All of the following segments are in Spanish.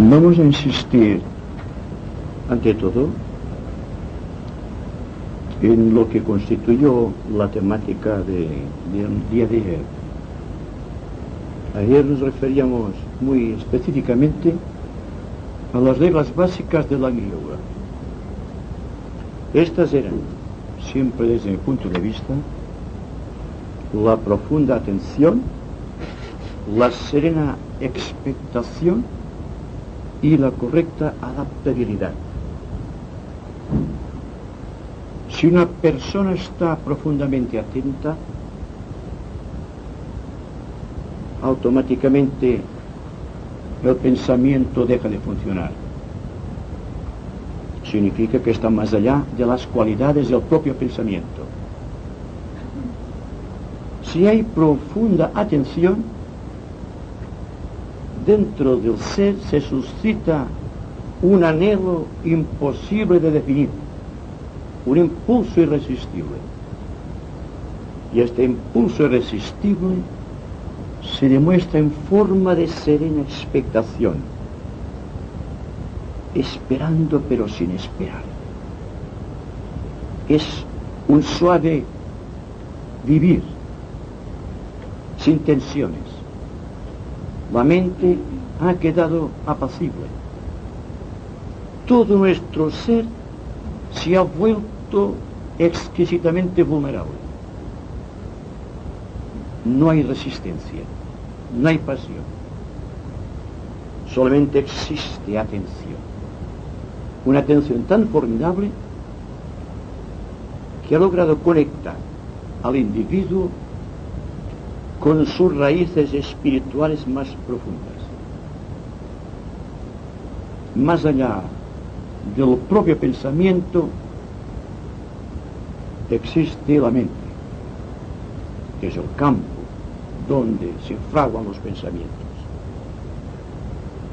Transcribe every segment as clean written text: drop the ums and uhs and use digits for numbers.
Vamos a insistir, ante todo, en lo que constituyó la temática del día de ayer. Ayer nos referíamos muy específicamente a las reglas básicas de la yoga. Estas eran, siempre desde mi punto de vista, la profunda atención, la serena expectación y la correcta adaptabilidad. Si una persona está profundamente atenta, automáticamente el pensamiento deja de funcionar. Significa que está más allá de las cualidades del propio pensamiento. Si hay profunda atención, dentro del ser se suscita un anhelo imposible de definir, un impulso irresistible. Y este impulso irresistible se demuestra en forma de serena expectación, esperando pero sin esperar. Es un suave vivir, sin tensiones. La mente ha quedado apacible. Todo nuestro ser se ha vuelto exquisitamente vulnerable. No hay resistencia, no hay pasión. Solamente existe atención. Una atención tan formidable que ha logrado conectar al individuo con sus raíces espirituales más profundas. Más allá del propio pensamiento existe la mente, que es el campo donde se fraguan los pensamientos.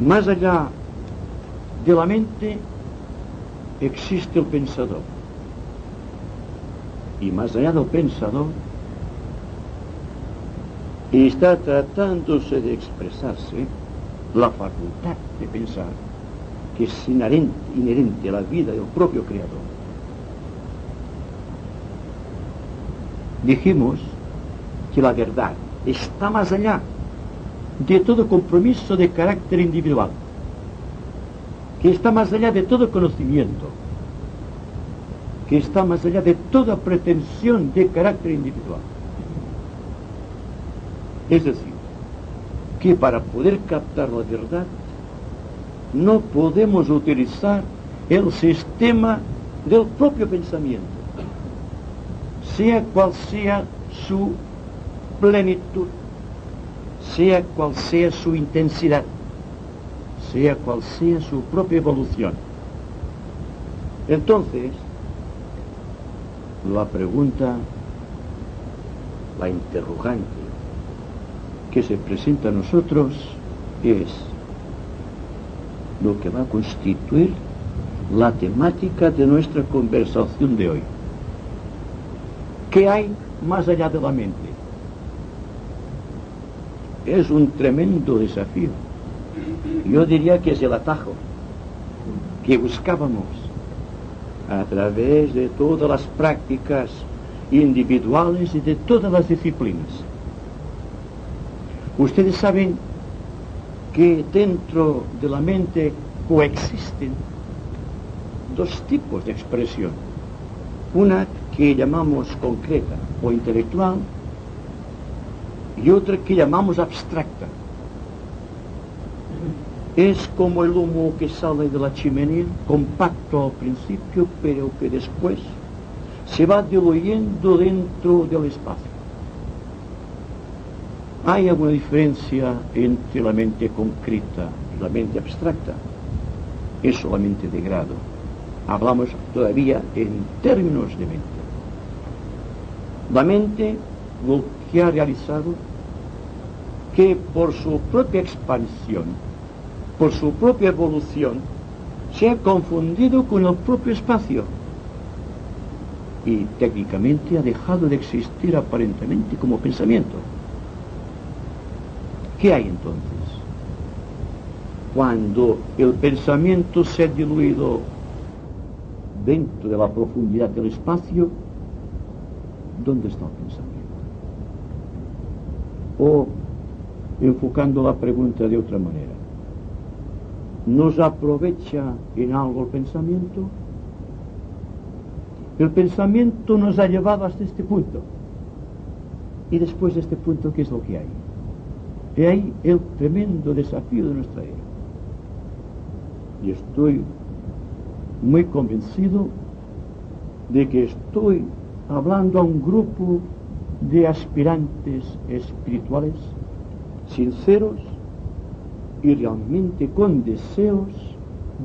Más allá de la mente existe el pensador, y más allá del pensador está tratándose de expresarse la facultad de pensar, que es inherente a la vida del propio Creador. Dijimos que la verdad está más allá de todo compromiso de carácter individual, que está más allá de todo conocimiento, que está más allá de toda pretensión de carácter individual. Es decir, que para poder captar la verdad no podemos utilizar el sistema del propio pensamiento, sea cual sea su plenitud, sea cual sea su intensidad, sea cual sea su propia evolución. Entonces, la pregunta, la interrogante que se presenta a nosotros es lo que va a constituir la temática de nuestra conversación de hoy. ¿Qué hay más allá de la mente? Es un tremendo desafío. Yo diría que es el atajo que buscábamos a través de todas las prácticas individuales y de todas las disciplinas. Ustedes saben que dentro de la mente coexisten dos tipos de expresión. Una que llamamos concreta o intelectual y otra que llamamos abstracta. Es como el humo que sale de la chimenea, compacto al principio, pero que después se va diluyendo dentro del espacio. ¿Hay alguna diferencia entre la mente concreta y la mente abstracta? Es solamente de grado. Hablamos todavía en términos de mente. La mente lo que ha realizado que por su propia expansión, por su propia evolución, se ha confundido con el propio espacio y técnicamente ha dejado de existir aparentemente como pensamiento. ¿Qué hay entonces? cuando el pensamiento se ha diluido dentro de la profundidad del espacio, ¿dónde está el pensamiento? O, enfocando la pregunta de otra manera, ¿nos aprovecha en algo el pensamiento? El pensamiento nos ha llevado hasta este punto. Y después de este punto, ¿qué es lo que hay? Y ahí el tremendo desafío de nuestra era. Y estoy muy convencido de que estoy hablando a un grupo de aspirantes espirituales sinceros y realmente con deseos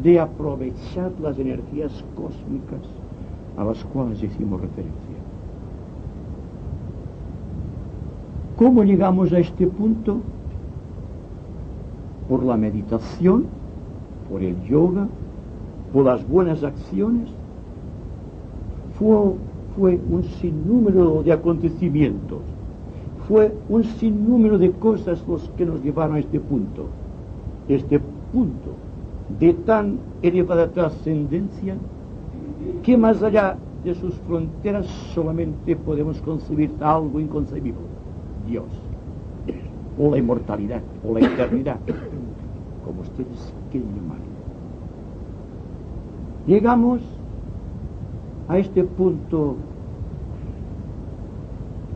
de aprovechar las energías cósmicas a las cuales hicimos referencia. ¿Cómo llegamos a este punto? Por la meditación, por el yoga, por las buenas acciones. Fue un sinnúmero de acontecimientos, fue un sinnúmero de cosas los que nos llevaron a este punto de tan elevada trascendencia que más allá de sus fronteras solamente podemos concebir algo inconcebible: Dios, o la inmortalidad, o la eternidad, como ustedes quieren llamarlo. Llegamos a este punto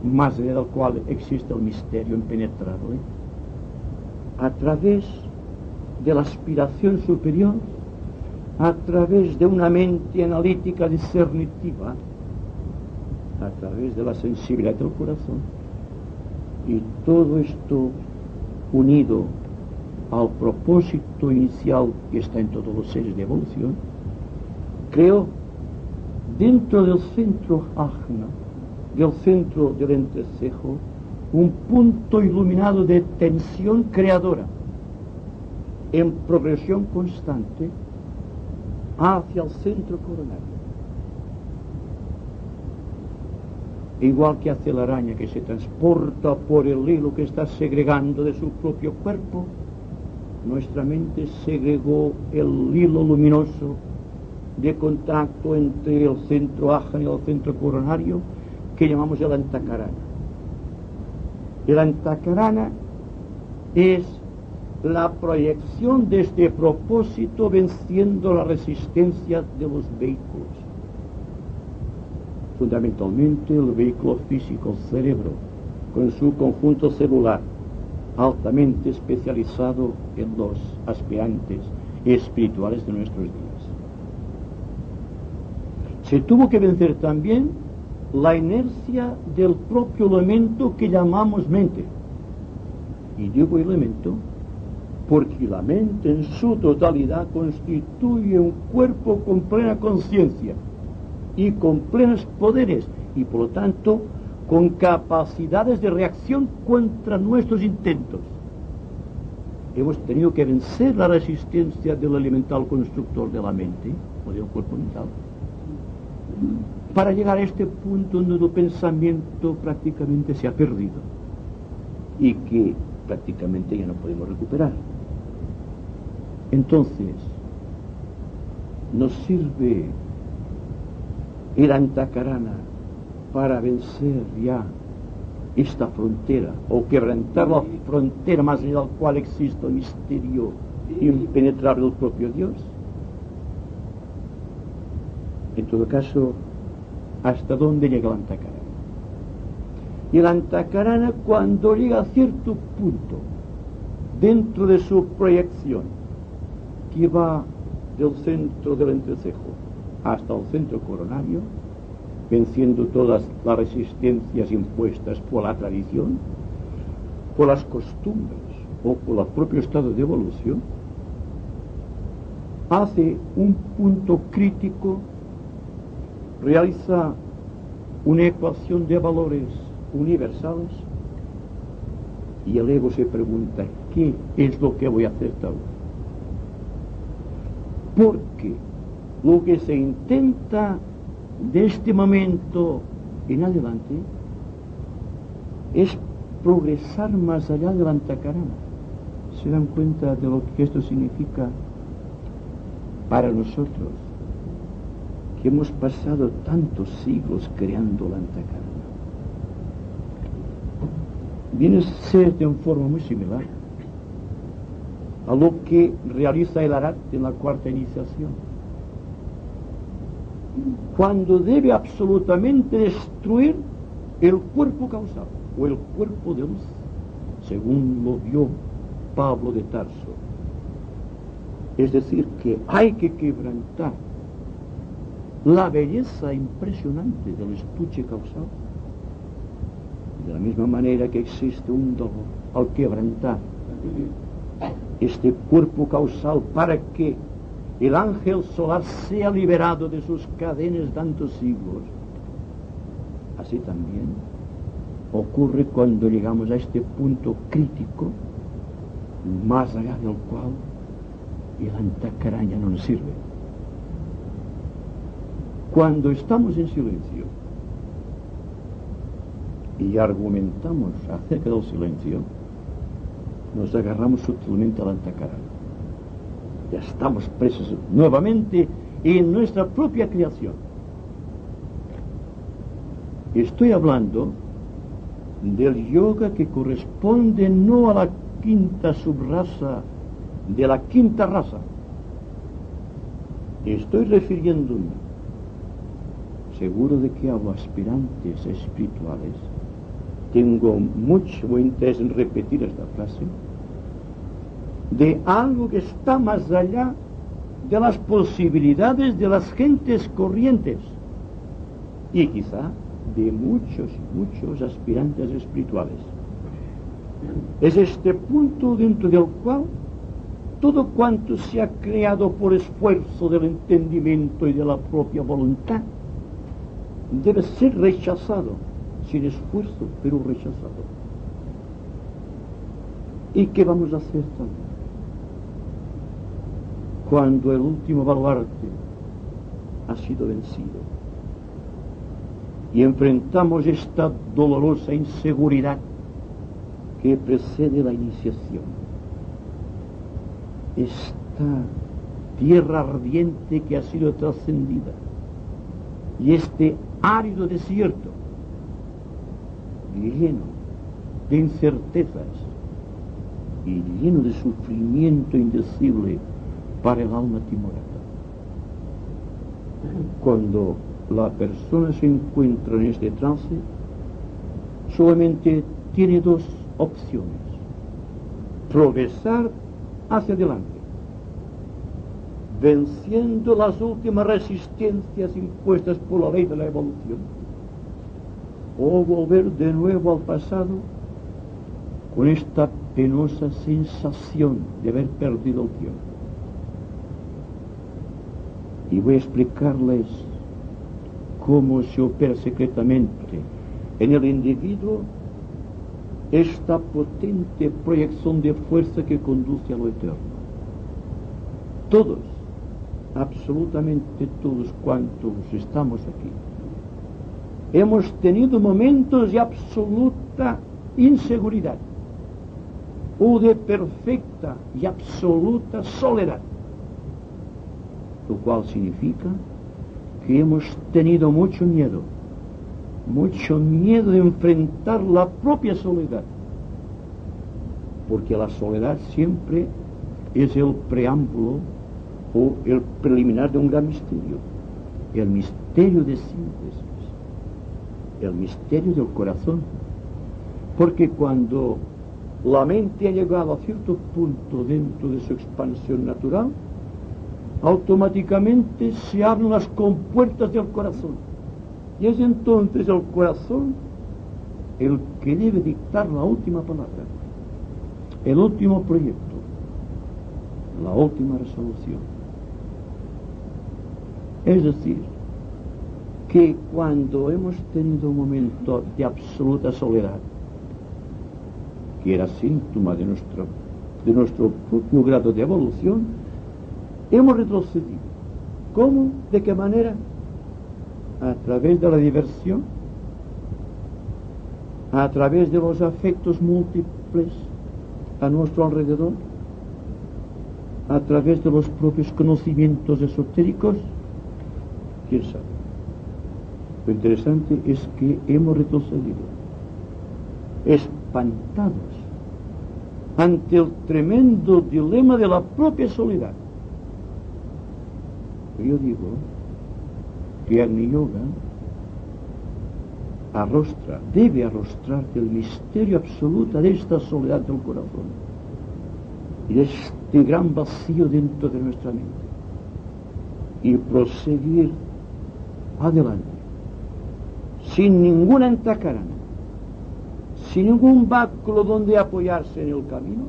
más allá del cual existe el misterio impenetrable, a través de la aspiración superior, a través de una mente analítica discernitiva, a través de la sensibilidad del corazón, y todo esto unido al propósito inicial que está en todos los seres de evolución, creó dentro del centro ajna, del centro del entrecejo, un punto iluminado de tensión creadora en progresión constante hacia el centro coronario. Igual que hace la araña que se transporta por el hilo que está segregando de su propio cuerpo, nuestra mente segregó el hilo luminoso de contacto entre el centro ajna y el centro coronario, que llamamos el antakarana. El antakarana es la proyección de este propósito venciendo la resistencia de los vehículos. Fundamentalmente el vehículo físico, el cerebro, con su conjunto celular, altamente especializado en los aspirantes espirituales de nuestros días. Se tuvo que vencer también la inercia del propio elemento que llamamos mente. Y digo elemento porque la mente en su totalidad constituye un cuerpo con plena conciencia y con plenos poderes, y por lo tanto con capacidades de reacción contra nuestros intentos. Hemos tenido que vencer la resistencia del elemental constructor de la mente o del cuerpo mental para llegar a este punto donde el pensamiento prácticamente se ha perdido y que prácticamente ya no podemos recuperar. Entonces, nos sirve el antakarana para vencer ya esta frontera o quebrantar la frontera más allá del cual existe el misterio impenetrable del propio Dios. En todo caso, ¿hasta dónde llega el antakarana? Y el antakarana, cuando llega a cierto punto dentro de su proyección, que va del centro del entrecejo hasta el centro coronario, venciendo todas las resistencias impuestas por la tradición, por las costumbres o por el propio estado de evolución, hace un punto crítico, realiza una ecuación de valores universales, y el ego se pregunta: ¿qué es lo que voy a hacer tal? Porque lo que se intenta de este momento en adelante es progresar más allá del antakarana, se dan cuenta de lo que esto significa para nosotros, que hemos pasado tantos siglos creando la antacarna. Viene a ser de una forma muy similar a lo que realiza el Arat en la cuarta iniciación, cuando debe absolutamente destruir el cuerpo causal o el cuerpo de luz, según lo vio Pablo de Tarso. Es decir, que hay que quebrantar la belleza impresionante del estuche causal, de la misma manera que existe un dolor al quebrantar este cuerpo causal para que el ángel solar sea liberado de sus cadenas de tantos siglos. Así también ocurre cuando llegamos a este punto crítico, más allá del cual el antacaraña no nos sirve. Cuando estamos en silencio y argumentamos acerca del silencio, nos agarramos sutilmente al antacaraña. Ya estamos presos nuevamente en nuestra propia creación. Estoy hablando del yoga que corresponde no a la quinta subraza de la quinta raza. Estoy refiriéndome, seguro de que hablo aspirantes espirituales, tengo mucho interés en repetir esta frase, de algo que está más allá de las posibilidades de las gentes corrientes y quizá de muchos y muchos aspirantes espirituales. Es este punto dentro del cual todo cuanto se ha creado por esfuerzo del entendimiento y de la propia voluntad debe ser rechazado, sin esfuerzo, pero rechazado. ¿Y qué vamos a hacer también? Cuando el último baluarte ha sido vencido y enfrentamos esta dolorosa inseguridad que precede la iniciación, esta tierra ardiente que ha sido trascendida y este árido desierto lleno de incertezas y lleno de sufrimiento indecible para el alma timorata. Cuando la persona se encuentra en este trance, solamente tiene dos opciones: progresar hacia adelante, venciendo las últimas resistencias impuestas por la ley de la evolución, o volver de nuevo al pasado con esta penosa sensación de haber perdido el tiempo. Y voy a explicarles cómo se opera secretamente en el individuo esta potente proyección de fuerza que conduce a lo eterno. Todos, absolutamente todos cuantos estamos aquí, hemos tenido momentos de absoluta inseguridad o de perfecta y absoluta soledad, lo cual significa que hemos tenido mucho miedo de enfrentar la propia soledad, porque la soledad siempre es el preámbulo o el preliminar de un gran misterio, el misterio de síntesis, el misterio del corazón, porque cuando la mente ha llegado a cierto punto dentro de su expansión natural, automáticamente se abren las compuertas del corazón, y es entonces el corazón el que debe dictar la última palabra, el último proyecto, la última resolución. Es decir, que cuando hemos tenido un momento de absoluta soledad, que era síntoma de nuestro propio grado de evolución, hemos retrocedido. ¿Cómo? ¿De qué manera? A través de la diversión, a través de los afectos múltiples, a nuestro alrededor a través de los propios conocimientos esotéricos? ¿Quién sabe? Lo interesante es que hemos retrocedido, espantados ante el tremendo dilema de la propia soledad. Yo digo que Agni Yoga debe arrostrar el misterio absoluto de esta soledad del corazón y de este gran vacío dentro de nuestra mente y proseguir adelante sin ninguna entacarana, sin ningún báculo donde apoyarse en el camino,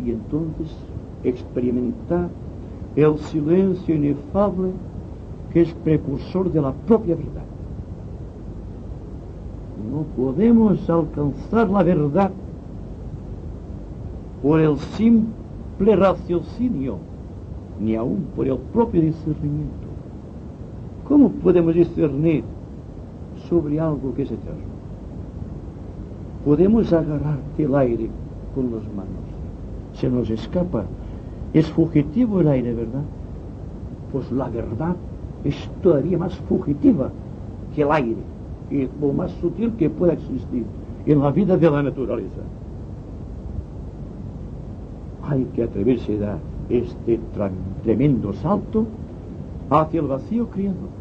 y entonces experimentar el silencio inefable que es precursor de la propia verdad. No podemos alcanzar la verdad por el simple raciocinio, ni aún por el propio discernimiento. ¿Cómo podemos discernir sobre algo que es eterno? Podemos agarrarte el aire con las manos. Se nos escapa. Es fugitivo el aire, ¿verdad? Pues la verdad es todavía más fugitiva que el aire, y lo más sutil que pueda existir en la vida de la naturaleza. Hay que atreverse a dar este tremendo salto hacia el vacío creador.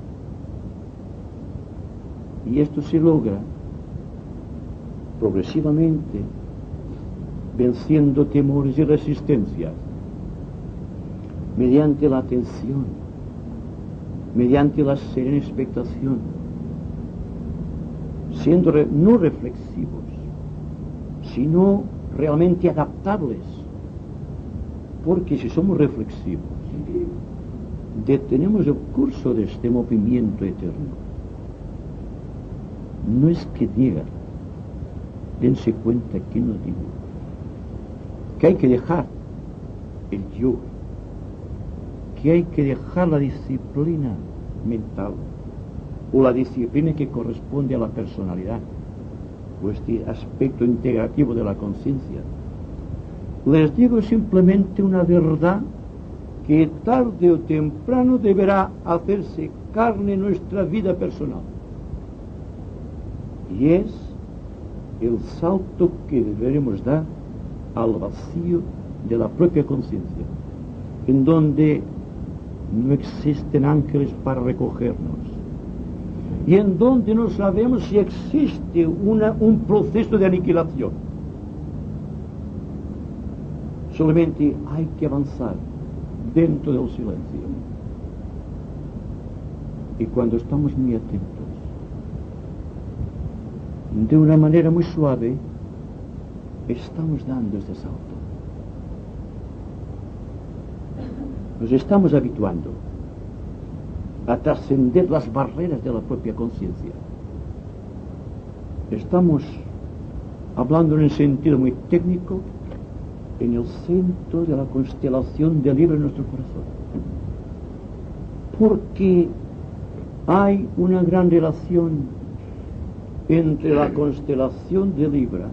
Y esto se logra progresivamente venciendo temores y resistencias mediante la atención, mediante la serena expectación, siendo no reflexivos, sino realmente adaptables. Porque si somos reflexivos, detenemos el curso de este movimiento eterno. No es que diga, dense cuenta que no digo, que hay que dejar el yo, que hay que dejar la disciplina mental o la disciplina que corresponde a la personalidad o este aspecto integrativo de la conciencia. Les digo simplemente una verdad que tarde o temprano deberá hacerse carne en nuestra vida personal, y es el salto que deberemos dar al vacío de la propia conciencia, en donde no existen ángeles para recogernos y en donde no sabemos si existe un proceso de aniquilación. Solamente hay que avanzar dentro del silencio, y cuando estamos muy atentos, de una manera muy suave, estamos dando este salto. Nos estamos habituando a trascender las barreras de la propia conciencia. Estamos hablando en el sentido muy técnico, en el centro de la constelación de Libra en nuestro corazón. Porque hay una gran relación entre la constelación de Libra,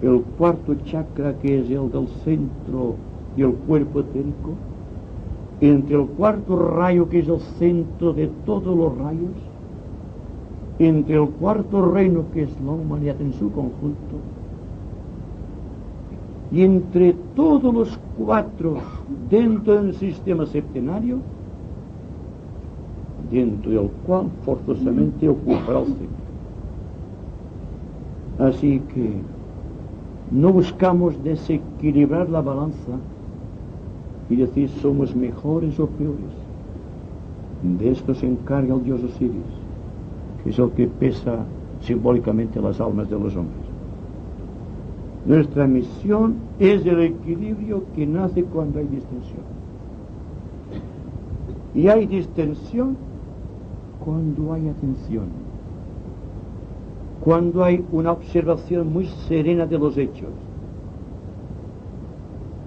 el cuarto chakra que es el del centro del cuerpo etérico, entre el cuarto rayo que es el centro de todos los rayos, entre el cuarto reino que es la humanidad en su conjunto, y entre todos los cuatro dentro del sistema septenario, dentro del cual forzosamente ocupará el centro. Así que no buscamos desequilibrar la balanza y decir somos mejores o peores. De esto se encarga el dios Osiris, que es el que pesa simbólicamente las almas de los hombres. Nuestra misión es el equilibrio que nace cuando hay distensión. Y hay distensión cuando hay atención, cuando hay una observación muy serena de los hechos,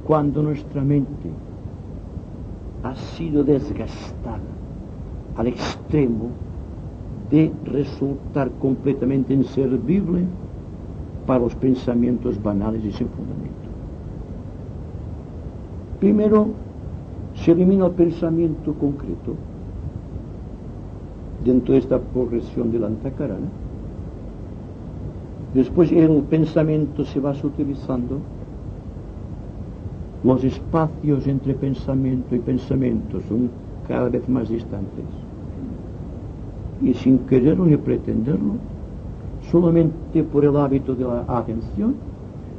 cuando nuestra mente ha sido desgastada al extremo de resultar completamente inservible para los pensamientos banales y sin fundamento. Primero, se elimina el pensamiento concreto dentro de esta progresión del antakarana. Después el pensamiento se va sutilizando, los espacios entre pensamiento y pensamiento son cada vez más distantes. Y sin quererlo ni pretenderlo, solamente por el hábito de la atención,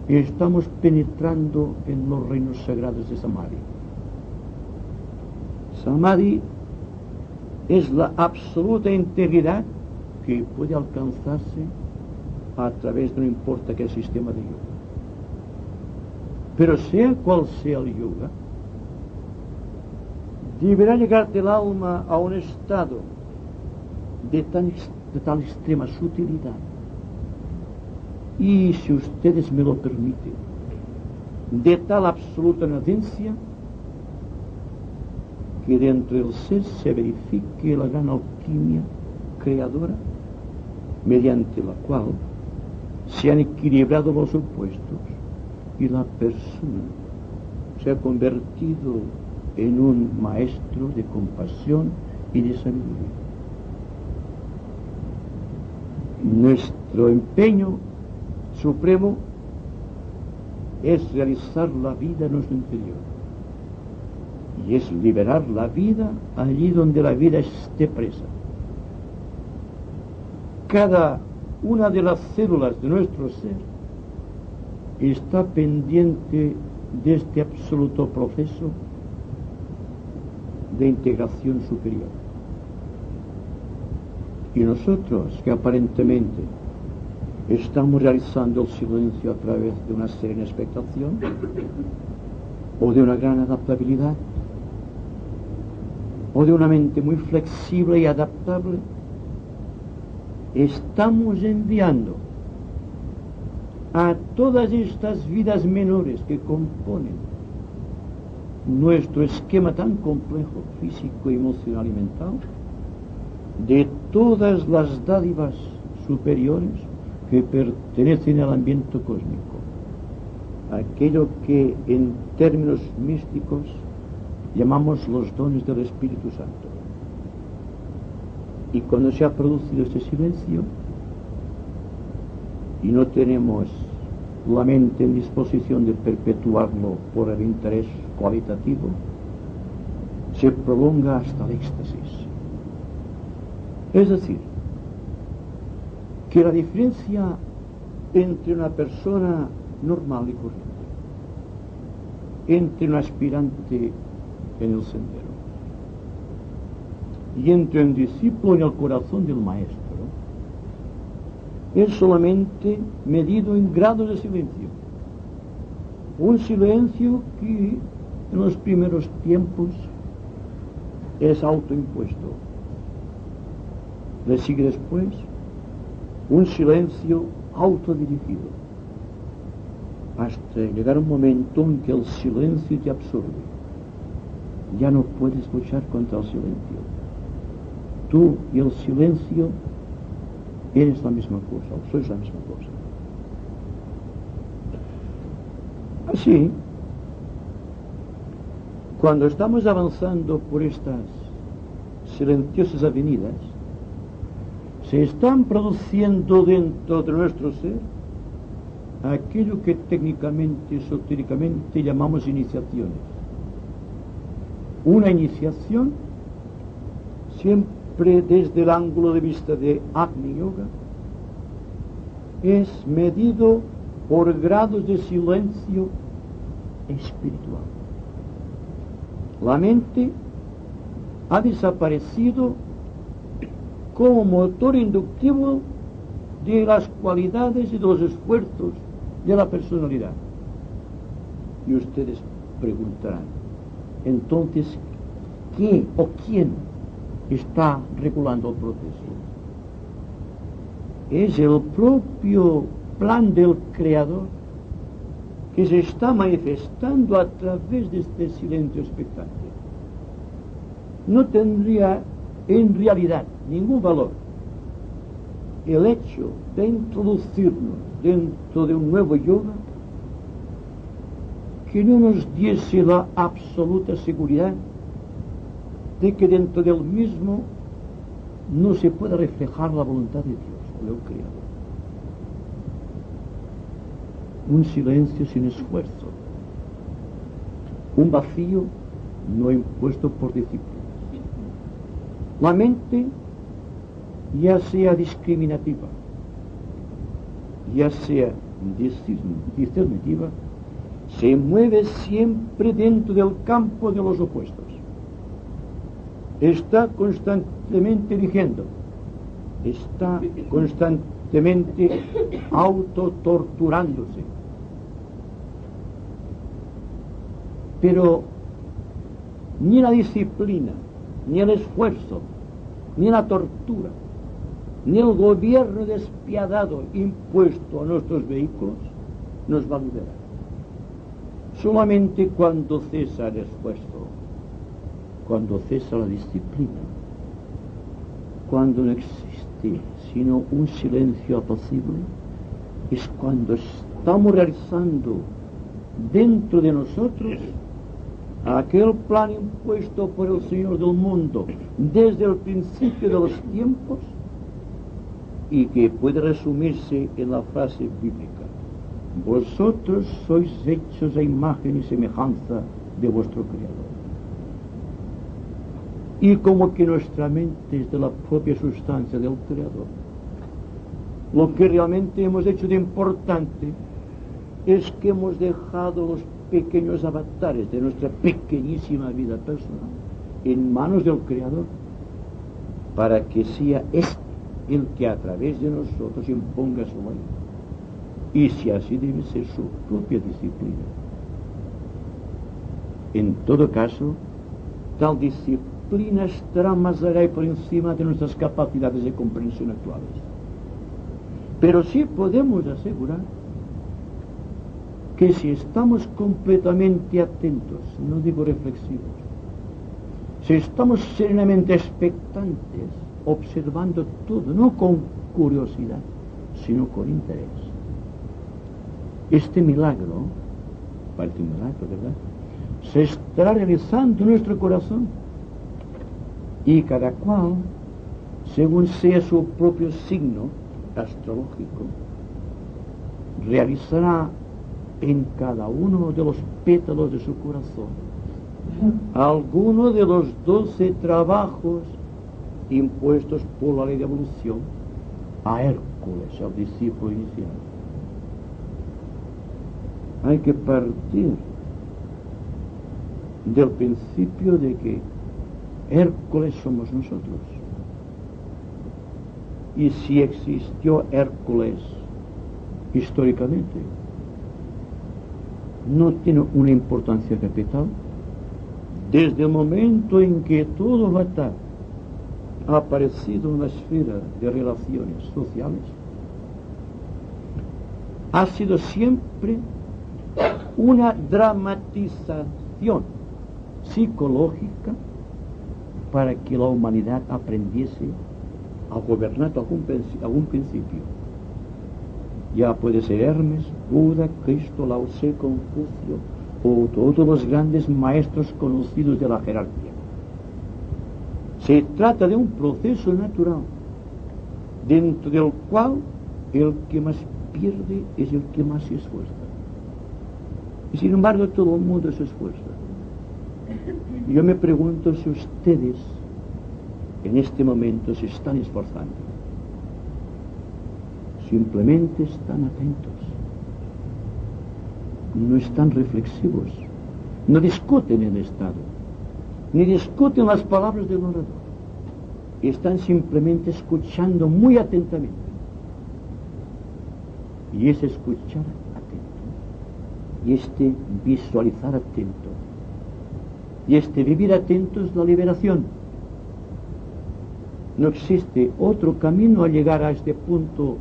estamos penetrando en los reinos sagrados de Samadhi. Samadhi es la absoluta integridad que puede alcanzarse a través de no importa qué sistema de yoga. Pero sea cual sea el yoga, deberá llegar del alma a un estado de tal extrema sutilidad y, si ustedes me lo permiten, de tal absoluta nadencia, que dentro del ser se verifique la gran alquimia creadora, mediante la cual se han equilibrado los opuestos y la persona se ha convertido en un maestro de compasión y de sabiduría. Nuestro empeño supremo es realizar la vida en nuestro interior, y es liberar la vida allí donde la vida esté presa. Cada una de las células de nuestro ser está pendiente de este absoluto proceso de integración superior. Y nosotros, que aparentemente estamos realizando el silencio a través de una serena expectación o de una gran adaptabilidad o de una mente muy flexible y adaptable, estamos enviando a todas estas vidas menores que componen nuestro esquema tan complejo, físico, emocional y mental, de todas las dádivas superiores que pertenecen al ambiente cósmico, aquello que en términos místicos llamamos los dones del Espíritu Santo. Y cuando se ha producido este silencio y no tenemos la mente en disposición de perpetuarlo por el interés cualitativo, se prolonga hasta el éxtasis. Es decir, que la diferencia entre una persona normal y corriente, entre un aspirante en el sendero y entre un discípulo en el corazón del maestro, es solamente medido en grados de silencio. Un silencio que en los primeros tiempos es autoimpuesto. Le sigue después un silencio autodirigido, hasta llegar un momento en que el silencio te absorbe. Ya no puedes luchar contra el silencio. Tú y el silencio eres la misma cosa, o sois la misma cosa. Así, cuando estamos avanzando por estas silenciosas avenidas, se están produciendo dentro de nuestro ser aquello que técnicamente, esotéricamente llamamos iniciaciones. Una iniciación, siempre desde el ángulo de vista de Agni Yoga, es medido por grados de silencio espiritual. La mente ha desaparecido como motor inductivo de las cualidades y de los esfuerzos de la personalidad. Y ustedes preguntarán, entonces, ¿qué o quién está regulando el proceso? Es el propio plan del Creador que se está manifestando a través de este silencio expectante. No tendría en realidad ningún valor el hecho de introducirnos dentro de un nuevo yoga que no nos diese la absoluta seguridad de que dentro del mismo no se pueda reflejar la voluntad de Dios o del Creador. Un silencio sin esfuerzo, un vacío no impuesto por disciplina. La mente, ya sea discriminativa, ya sea discernitiva, se mueve siempre dentro del campo de los opuestos. Está constantemente eligiendo, está constantemente autotorturándose. Pero ni la disciplina, ni el esfuerzo, ni la tortura, ni el gobierno despiadado impuesto a nuestros vehículos nos va a liberar. Solamente cuando cesa el esfuerzo, cuando cesa la disciplina, cuando no existe sino un silencio apacible, es cuando estamos realizando dentro de nosotros aquel plan impuesto por el Señor del mundo desde el principio de los tiempos y que puede resumirse en la frase bíblica: vosotros sois hechos a imagen y semejanza de vuestro Creador. Y como que nuestra mente es de la propia sustancia del Creador, lo que realmente hemos hecho de importante es que hemos dejado los pequeños avatares de nuestra pequeñísima vida personal en manos del Creador, para que sea este el que a través de nosotros imponga su ley, y si así debe ser su propia disciplina. En todo caso, tal disciplina estará más allá y por encima de nuestras capacidades de comprensión actuales. Pero sí podemos asegurar que si estamos completamente atentos, no digo reflexivos, si estamos serenamente expectantes, observando todo, no con curiosidad, sino con interés, este milagro, parece un milagro, ¿verdad?, se estará realizando en nuestro corazón, y cada cual, según sea su propio signo astrológico, realizará en cada uno de los pétalos de su corazón alguno de los 12 trabajos impuestos por la ley de evolución a Hércules, al discípulo inicial. Hay que partir del principio de que Hércules somos nosotros. Y si existió Hércules históricamente, no tiene una importancia capital. Desde el momento en que todo avatar ha aparecido en la esfera de relaciones sociales, ha sido siempre una dramatización psicológica para que la humanidad aprendiese a gobernar algún principio. Ya puede ser Hermes, Buda, Cristo, Lao Tse, Confucio o todos los grandes maestros conocidos de la jerarquía. Se trata de un proceso natural dentro del cual el que más pierde es el que más se esfuerza. Y sin embargo todo el mundo se esfuerza. Y yo me pregunto si ustedes en este momento se están esforzando. Simplemente están atentos, no están reflexivos, no discuten el estado, ni discuten las palabras del orador, están simplemente escuchando muy atentamente. Y ese escuchar atento, y este visualizar atento, y este vivir atento es la liberación. No existe otro camino a llegar a este punto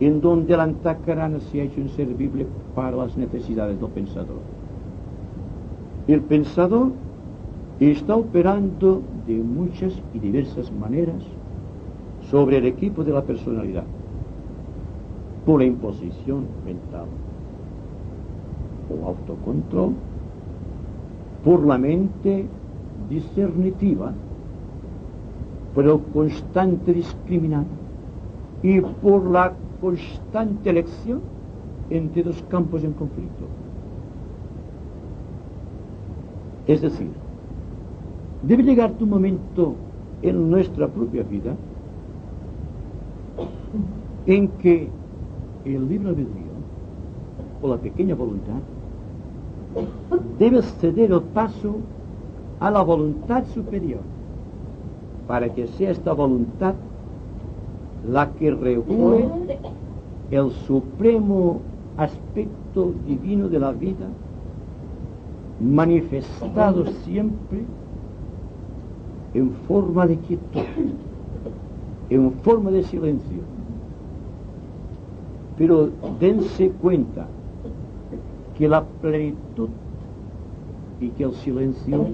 en donde el antakarana se ha hecho inservible para las necesidades del pensador. El pensador está operando de muchas y diversas maneras sobre el equipo de la personalidad. con la imposición mental o autocontrol, por la mente discernitiva, por el constante discriminar y por la constante elección entre dos campos en conflicto. Es decir, debe llegar un momento en nuestra propia vida en que el libre albedrío o la pequeña voluntad debe ceder el paso a la voluntad superior, para que sea esta voluntad la que regule el supremo aspecto divino de la vida, manifestado siempre en forma de quietud, en forma de silencio. Pero dense cuenta que la plenitud y que el silencio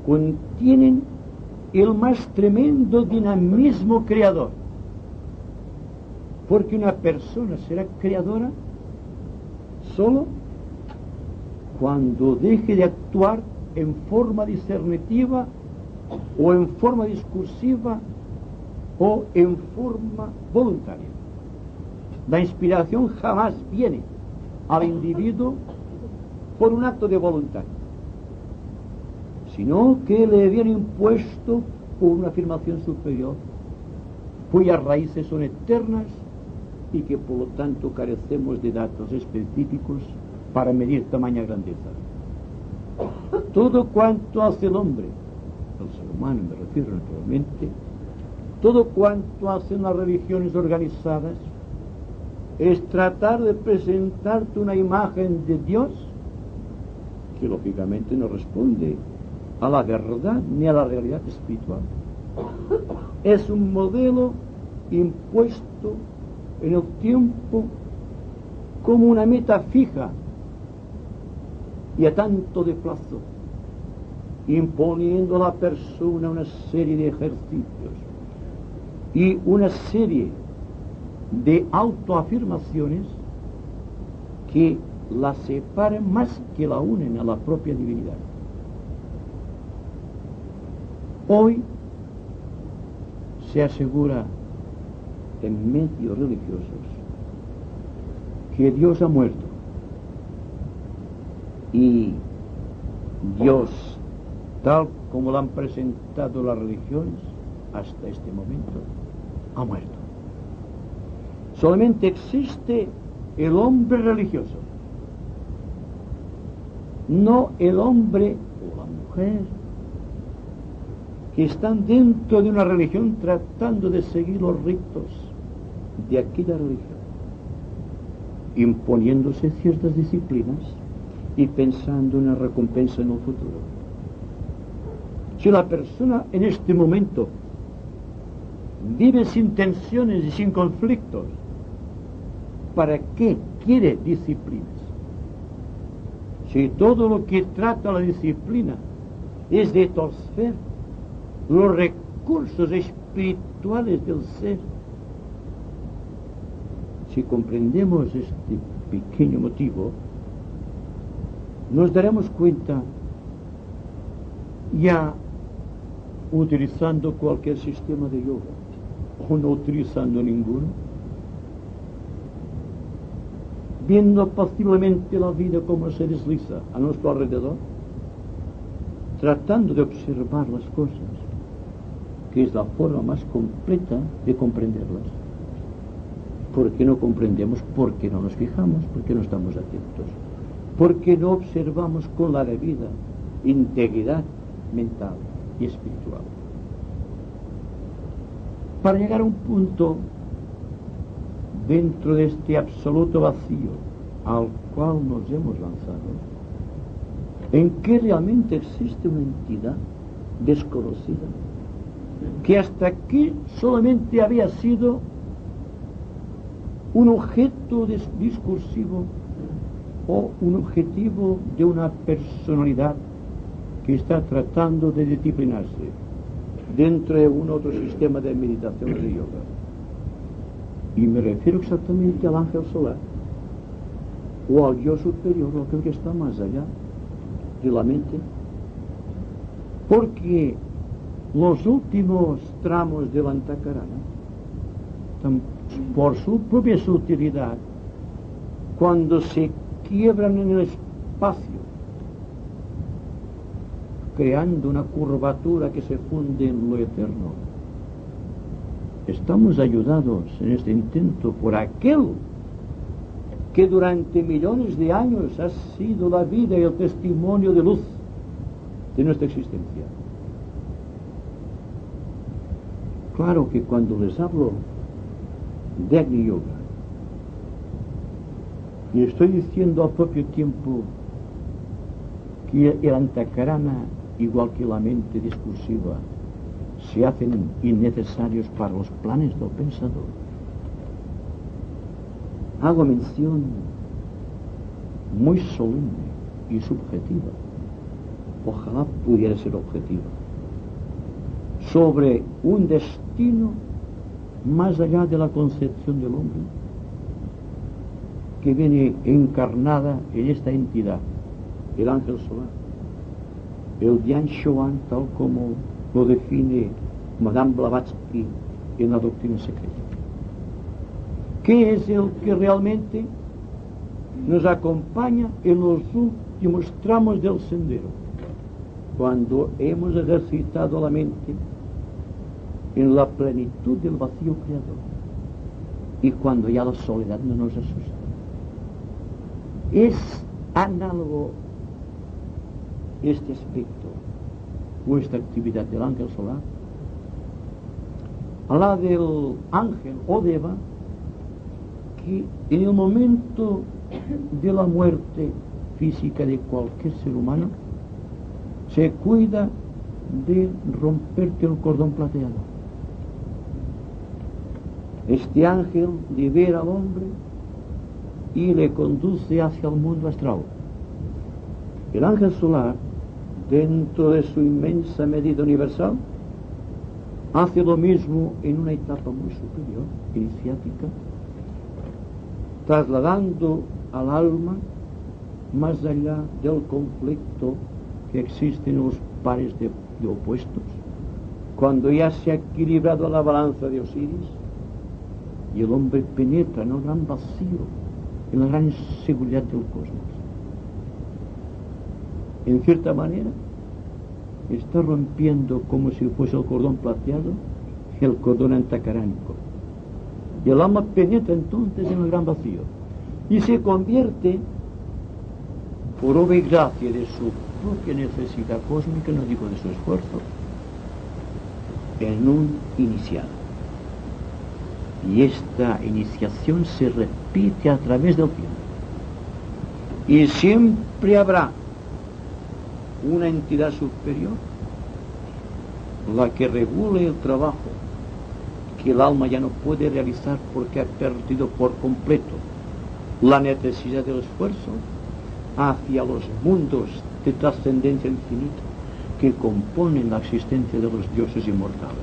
contienen el más tremendo dinamismo creador, porque una persona será creadora solo cuando deje de actuar en forma discernitiva o en forma discursiva o en forma voluntaria. La inspiración jamás viene al individuo por un acto de voluntad, sino que le viene impuesto por una afirmación superior, cuyas raíces son eternas y que por lo tanto carecemos de datos específicos para medir tamaña grandeza. Todo cuanto hace el hombre, el ser humano me refiero naturalmente, todo cuanto hacen las religiones organizadas es tratar de presentarte una imagen de Dios que lógicamente no responde a la verdad ni a la realidad espiritual. Es un modelo impuesto en el tiempo como una meta fija y a tanto de plazo, imponiendo a la persona una serie de ejercicios y una serie de autoafirmaciones que la separan más que la unen a la propia divinidad. Hoy se asegura en medios religiosos que Dios ha muerto y Dios, tal como lo han presentado las religiones hasta este momento, ha muerto. Solamente existe el hombre religioso, no el hombre o la mujer que están dentro de una religión tratando de seguir los ritos de aquella religión, imponiéndose ciertas disciplinas y pensando en una recompensa en el futuro. Si la persona en este momento vive sin tensiones y sin conflictos, ¿para qué quiere disciplinas? Si todo lo que trata la disciplina es de torcer los recursos espirituales del ser, si comprendemos este pequeño motivo, nos daremos cuenta, ya utilizando cualquier sistema de yoga o no utilizando ninguno, viendo apaciblemente la vida como se desliza a nuestro alrededor, tratando de observar las cosas, que es la forma más completa de comprenderlas. Porque no comprendemos, porque no nos fijamos, porque no estamos atentos, porque no observamos con la debida integridad mental y espiritual. Para llegar a un punto dentro de este absoluto vacío al cual nos hemos lanzado, en que realmente existe una entidad desconocida, que hasta aquí solamente había sido un objeto discursivo o un objetivo de una personalidad que está tratando de disciplinarse dentro de un otro sistema de meditación de yoga. Y me refiero exactamente al ángel solar, o al yo superior, o aquel que está más allá de la mente, porque los últimos tramos del Antakarana, por su propia sutilidad, cuando se quiebran en el espacio, creando una curvatura que se funde en lo eterno, estamos ayudados en este intento por aquel que durante millones de años ha sido la vida y el testimonio de luz de nuestra existencia. Claro que cuando les hablo de Agni Yoga, y estoy diciendo al propio tiempo que el Antakarana, igual que la mente discursiva, se hacen innecesarios para los planes del pensador, hago mención muy solemne y subjetiva, ojalá pudiera ser objetiva, sobre un destino más allá de la concepción del hombre, que viene encarnada en esta entidad, el ángel solar, el Dian Shoan, tal como lo define Madame Blavatsky en la doctrina secreta, que es el que realmente nos acompaña en los últimos tramos del sendero, cuando hemos ejercitado la mente en la plenitud del vacío creador y cuando ya la soledad no nos asusta. Es análogo este aspecto, vuestra actividad del ángel solar, a la del ángel o deva, que en el momento de la muerte física de cualquier ser humano se cuida de romperte el cordón plateado. Este ángel libera al hombre y le conduce hacia el mundo astral. El ángel solar, dentro de su inmensa medida universal, hace lo mismo en una etapa muy superior, iniciática, trasladando al alma más allá del conflicto que existe en los pares de opuestos, cuando ya se ha equilibrado la balanza de Osiris y el hombre penetra en el gran vacío, en la gran inseguridad del cosmos. En cierta manera está rompiendo, como si fuese el cordón plateado, el cordón antacaránico, y el alma penetra entonces en el gran vacío y se convierte, por obra y gracia de su propia necesidad cósmica, no digo de su esfuerzo, en un iniciado. Y esta iniciación se repite a través del tiempo. Y siempre habrá una entidad superior, la que regule el trabajo que el alma ya no puede realizar porque ha perdido por completo la necesidad del esfuerzo hacia los mundos de trascendencia infinita que componen la existencia de los dioses inmortales.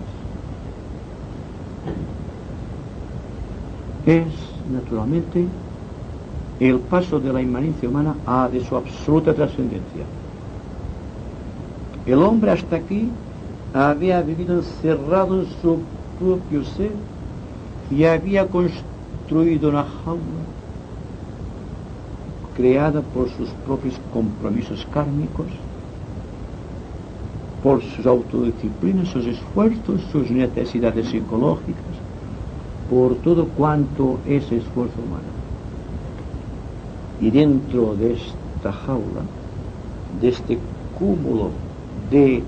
Es, naturalmente, el paso de la inmanencia humana a de su absoluta trascendencia. El hombre hasta aquí había vivido encerrado en su propio ser y había construido una jaula creada por sus propios compromisos kármicos, por sus autodisciplinas, sus esfuerzos, sus necesidades psicológicas, por todo cuanto es esfuerzo humano. Y dentro de esta jaula, de este cúmulo de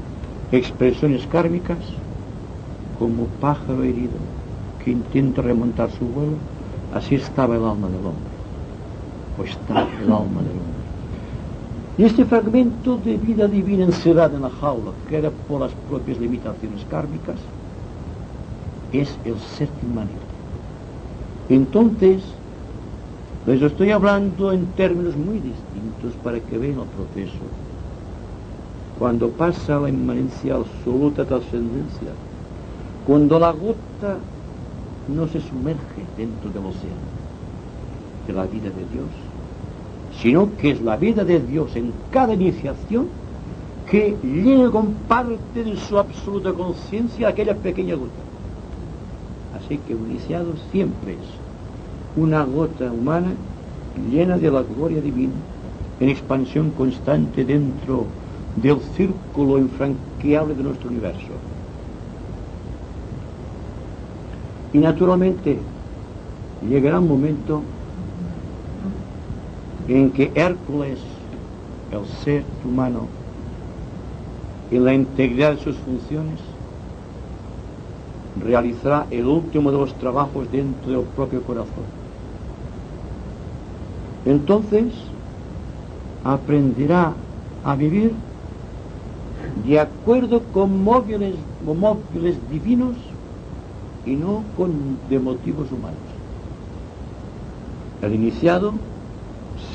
expresiones kármicas, como pájaro herido que intenta remontar su vuelo, así estaba el alma del hombre, o está el alma del hombre. Y este fragmento de vida divina encerrada en la jaula, que era por las propias limitaciones kármicas, es el ser inmanente. Entonces, les estoy hablando en términos muy distintos para que vean el proceso. Cuando pasa la inmanencia absoluta trascendencia, cuando la gota no se sumerge dentro del océano de la vida de Dios, sino que es la vida de Dios en cada iniciación que llena con parte de su absoluta conciencia aquella pequeña gota. Así que un iniciado siempre es una gota humana llena de la gloria divina, en expansión constante dentro del círculo infranqueable de nuestro universo. Y naturalmente llegará un momento en que Hércules, el ser humano, en la integridad de sus funciones, realizará el último de los trabajos dentro del propio corazón. Entonces aprenderá a vivir de acuerdo con móviles divinos y no de motivos humanos. El iniciado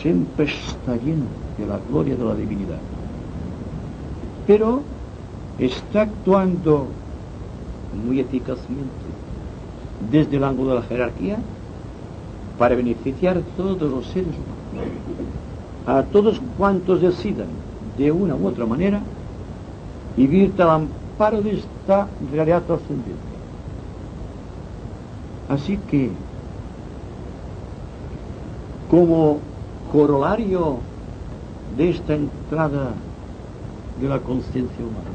siempre está lleno de la gloria de la divinidad, pero está actuando muy eficazmente desde el ángulo de la jerarquía para beneficiar a todos los seres humanos, a todos cuantos decidan de una u otra manera vivir al amparo de esta realidad trascendente. Así que, como corolario de esta entrada de la conciencia humana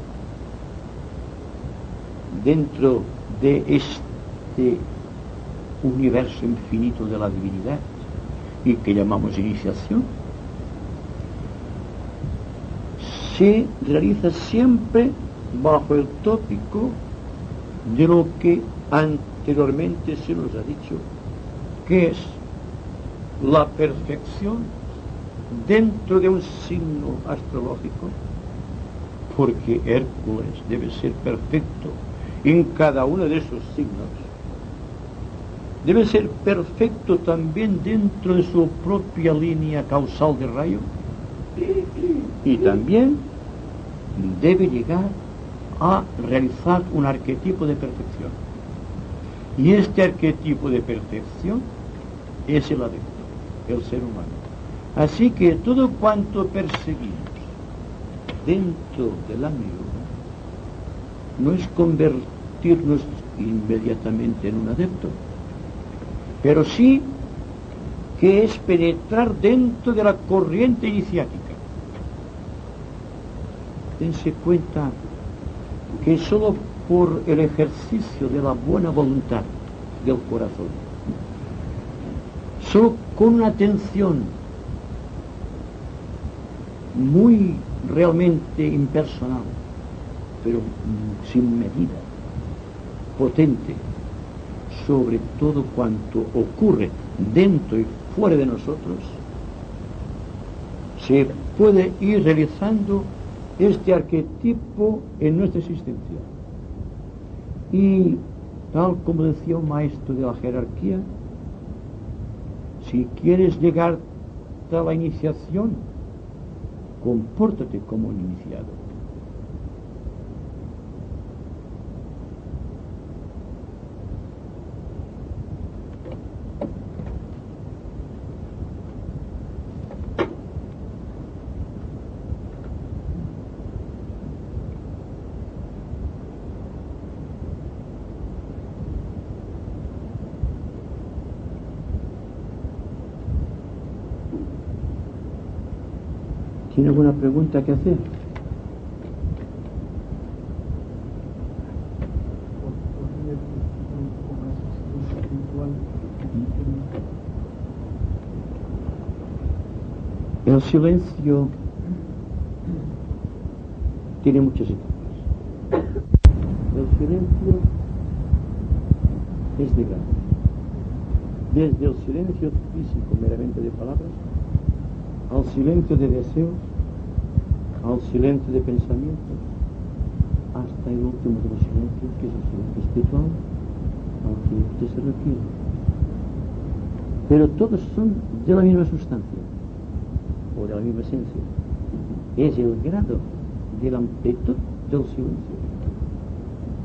dentro de este universo infinito de la divinidad y que llamamos iniciación, se realiza siempre bajo el tópico de lo que anteriormente se nos ha dicho, que es la perfección dentro de un signo astrológico, porque Hércules debe ser perfecto en cada uno de esos signos. Debe ser perfecto también dentro de su propia línea causal de rayo, y también debe llegar a realizar un arquetipo de perfección. Y este arquetipo de perfección es el adepto, el ser humano. Así que todo cuanto perseguimos dentro del alma no es convertirnos inmediatamente en un adepto, pero sí que es penetrar dentro de la corriente iniciática. Dense cuenta que solo por el ejercicio de la buena voluntad del corazón, solo con una atención muy realmente impersonal, pero sin medida, potente, sobre todo cuanto ocurre dentro y fuera de nosotros, se puede ir realizando este arquetipo en nuestra existencia. Y tal como decía un maestro de la jerarquía, si quieres llegar a la iniciación, compórtate como un iniciado. ¿Tiene alguna pregunta que hacer? El silencio tiene muchas etapas. El silencio es de grado. Desde el silencio físico meramente de palabras, al silencio de deseos, al silencio de pensamientos, hasta el último de los silencios, que es el silencio espiritual, al que usted se refiere. Pero todos son de la misma sustancia, o de la misma esencia. Es el grado de la amplitud del silencio.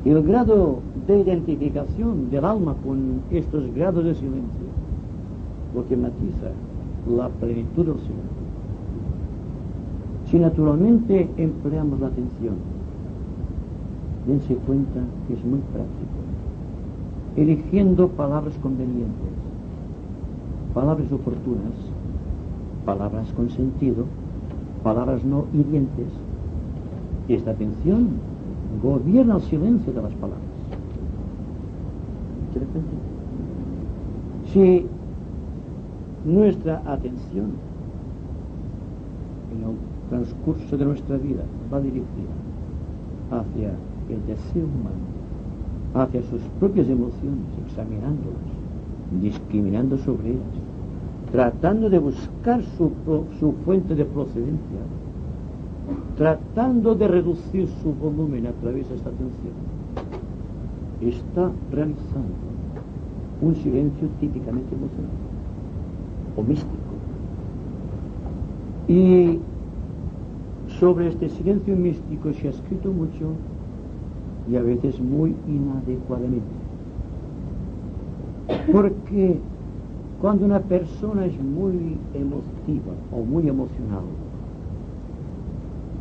El grado de identificación del alma con estos grados de silencio, lo que matiza la plenitud del silencio. Si naturalmente empleamos la atención, dense cuenta que es muy práctico, eligiendo palabras convenientes, palabras oportunas, palabras con sentido, palabras no hirientes. Esta atención gobierna el silencio de las palabras. Si nuestra atención en el transcurso de nuestra vida va dirigida hacia el deseo humano, hacia sus propias emociones, examinándolas, discriminando sobre ellas, tratando de buscar su fuente de procedencia, tratando de reducir su volumen a través de esta atención, está realizando un silencio típicamente emocional o místico. Y sobre este silencio místico se ha escrito mucho y a veces muy inadecuadamente, porque cuando una persona es muy emotiva o muy emocional,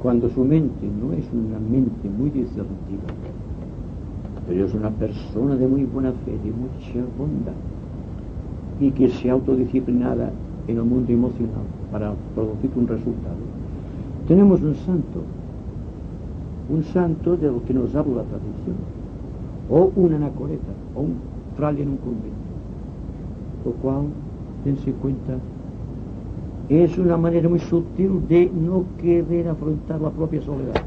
cuando su mente no es una mente muy discernitiva, pero es una persona de muy buena fe, de mucha bondad, y que sea autodisciplinada en el mundo emocional para producir un resultado, tenemos un santo de lo que nos habla la tradición, o una anacoreta, o un fraile en un convento, lo cual, dense cuenta, es una manera muy sutil de no querer afrontar la propia soledad.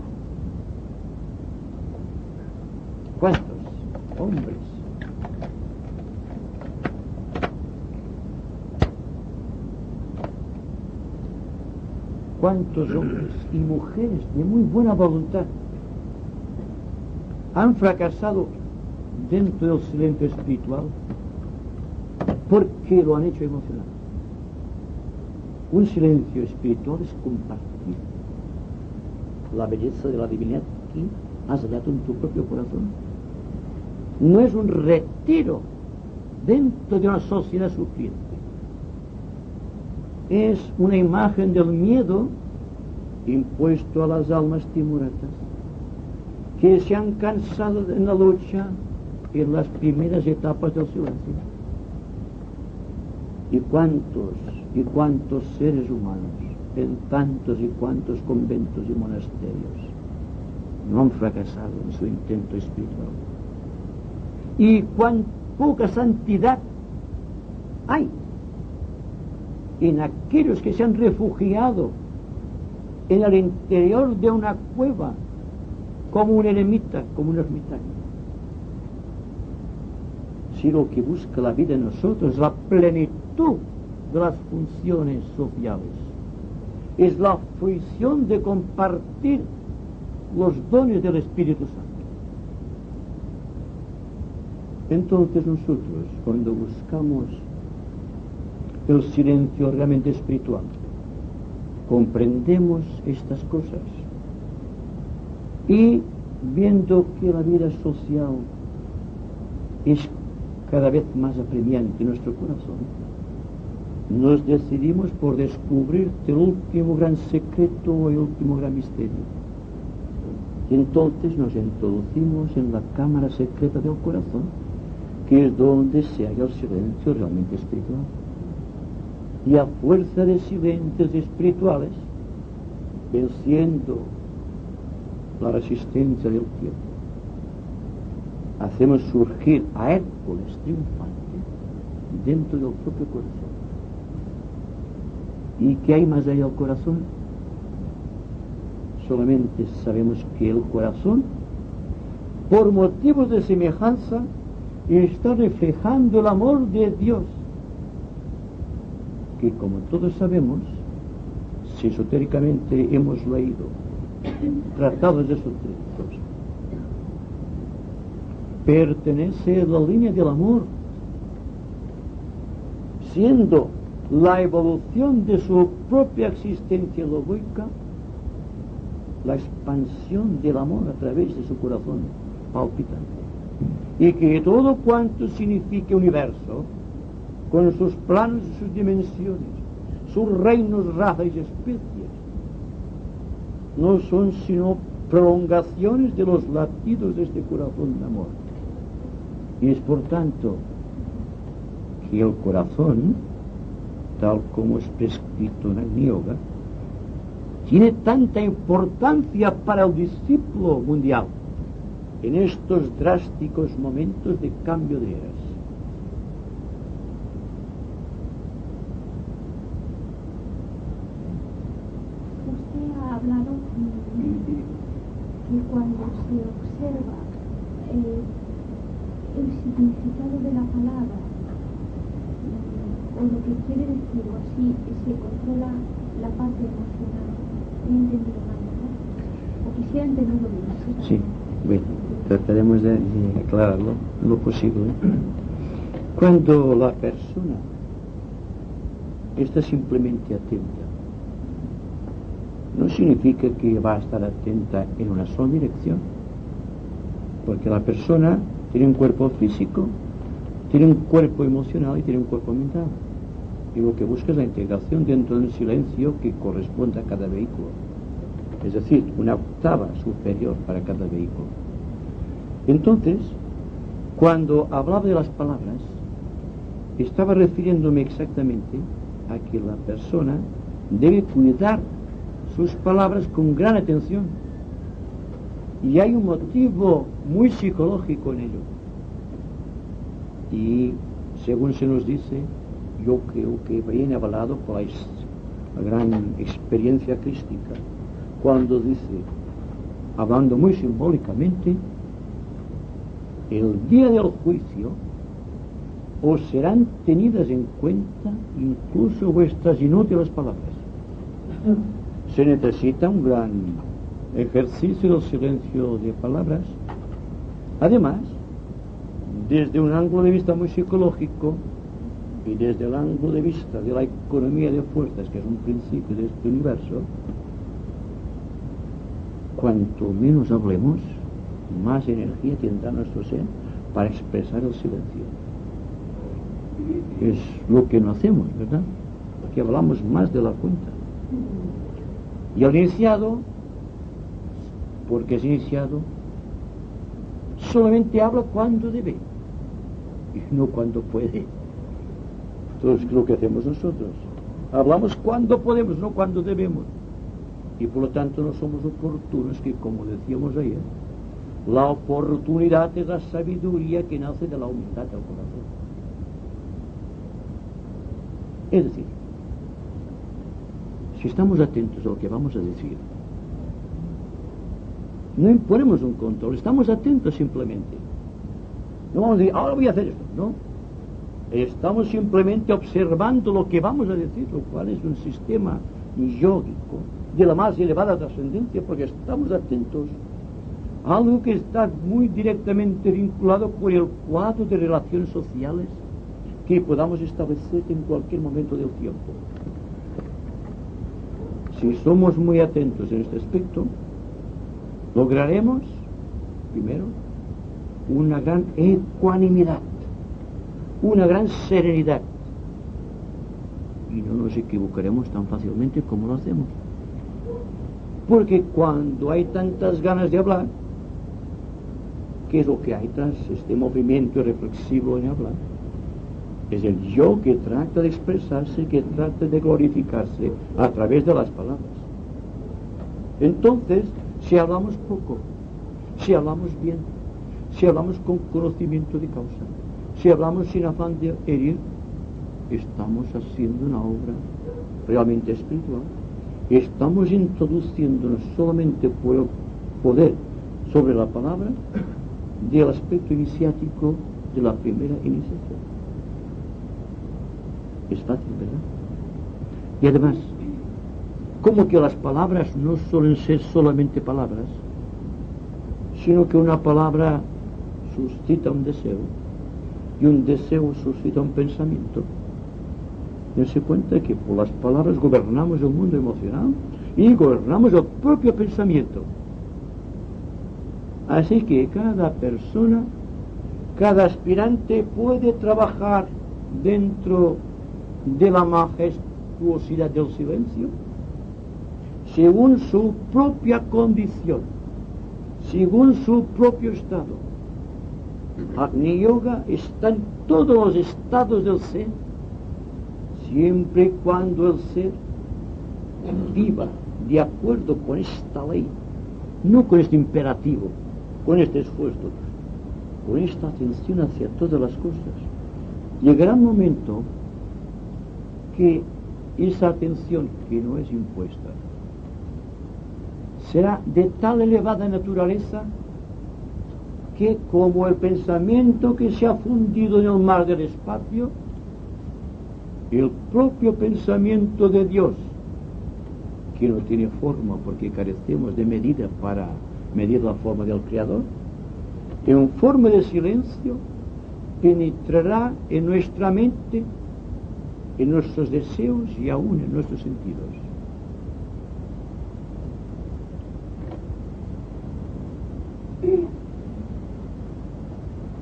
¿Cuántos hombres y mujeres de muy buena voluntad han fracasado dentro del silencio espiritual porque lo han hecho emocional? Un silencio espiritual es compartir la belleza de la divinidad que has hallado en tu propio corazón. No es un retiro dentro de una sociedad sufriente. Es una imagen del miedo impuesto a las almas timoratas que se han cansado en la lucha en las primeras etapas del silencio. ¿Y cuántos seres humanos en tantos y cuantos conventos y monasterios no han fracasado en su intento espiritual? Y cuán poca santidad hay en aquellos que se han refugiado en el interior de una cueva como un eremita, como un ermitaño. Si lo que busca la vida en nosotros es la plenitud de las funciones sociales, es la fruición de compartir los dones del Espíritu Santo, entonces nosotros, cuando buscamos el silencio realmente espiritual, comprendemos estas cosas, y viendo que la vida social es cada vez más apremiante en nuestro corazón, nos decidimos por descubrir el último gran secreto o el último gran misterio. Y entonces nos introducimos en la cámara secreta del corazón, que es donde se halla el silencio realmente espiritual. Y a fuerza de silencios espirituales, venciendo la resistencia del tiempo, hacemos surgir a Hércules triunfante dentro del propio corazón. ¿Y qué hay más allá del corazón? Solamente sabemos que el corazón, por motivos de semejanza, está reflejando el amor de Dios, que, como todos sabemos, si esotéricamente hemos leído tratados esotéricos, pertenece a la línea del amor, siendo la evolución de su propia existencia lógica la expansión del amor a través de su corazón, palpitante. Y que todo cuanto signifique universo, con sus planos y sus dimensiones, sus reinos, razas y especies, no son sino prolongaciones de los latidos de este corazón de amor. Y es por tanto que el corazón, tal como es prescrito en el yoga, tiene tanta importancia para el discípulo mundial en estos drásticos momentos de cambio de eras. Usted ha hablado que cuando se observa el significado de la palabra, o lo que quiere decir, o así, se controla la parte emocional. ¿He entendido mal, verdad? O quisiera entenderlo bien. Sí, bueno, trataremos de aclararlo lo posible. Cuando la persona está simplemente atenta, no significa que va a estar atenta en una sola dirección, porque la persona tiene un cuerpo físico, tiene un cuerpo emocional y tiene un cuerpo mental. Y lo que busca es la integración dentro de un silencio que corresponde a cada vehículo. Es decir, una octava superior para cada vehículo. Entonces, cuando hablaba de las palabras, estaba refiriéndome exactamente a que la persona debe cuidar sus palabras con gran atención. Y hay un motivo muy psicológico en ello. Y según se nos dice, yo creo que viene avalado por la gran experiencia crística, cuando dice, hablando muy simbólicamente, el día del juicio os serán tenidas en cuenta incluso vuestras inútiles palabras. Se necesita un gran ejercicio del silencio de palabras. Además, desde un ángulo de vista muy psicológico y desde el ángulo de vista de la economía de fuerzas, que es un principio de este universo, cuanto menos hablemos, más energía tendrá nuestro ser para expresar el silencio. Es lo que no hacemos, ¿verdad? Porque hablamos más de la cuenta. Y el iniciado, porque es iniciado, solamente habla cuando debe y no cuando puede. Entonces, ¿qué es lo que hacemos nosotros? Hablamos cuando podemos, no cuando debemos. Y por lo tanto no somos oportunos, que como decíamos ayer, la oportunidad es la sabiduría que nace de la humildad del corazón. Es decir, si estamos atentos a lo que vamos a decir, no imponemos un control, estamos atentos simplemente. No vamos a decir, ahora voy a hacer esto, no. Estamos simplemente observando lo que vamos a decir, lo cual es un sistema yógico de la más elevada trascendencia, porque estamos atentos a algo que está muy directamente vinculado con el cuadro de relaciones sociales que podamos establecer en cualquier momento del tiempo. Si somos muy atentos en este aspecto, lograremos, primero, una gran ecuanimidad, una gran serenidad, y no nos equivocaremos tan fácilmente como lo hacemos. Porque cuando hay tantas ganas de hablar, ¿qué es lo que hay tras este movimiento reflexivo en hablar? Es el yo que trata de expresarse, que trata de glorificarse a través de las palabras. Entonces, si hablamos poco, si hablamos bien, si hablamos con conocimiento de causa, si hablamos sin afán de herir, estamos haciendo una obra realmente espiritual. Estamos introduciéndonos solamente por el poder sobre la palabra del aspecto iniciático de la primera iniciación. Es fácil, ¿verdad? Y además, como que las palabras no suelen ser solamente palabras, sino que una palabra suscita un deseo y un deseo suscita un pensamiento. Dense cuenta que por las palabras gobernamos el mundo emocional y gobernamos el propio pensamiento. Así que cada persona, cada aspirante puede trabajar dentro de la majestuosidad del silencio según su propia condición, según su propio estado. Agni Yoga está en todos los estados del ser, siempre y cuando el ser viva de acuerdo con esta ley, no con este imperativo, con este esfuerzo, con esta atención hacia todas las cosas. Llegará un momento que esa atención, que no es impuesta, será de tal elevada naturaleza que, como el pensamiento que se ha fundido en el mar del espacio, el propio pensamiento de Dios, que no tiene forma porque carecemos de medida para medir la forma del Creador, en forma de silencio penetrará en nuestra mente, en nuestros deseos y aún en nuestros sentidos.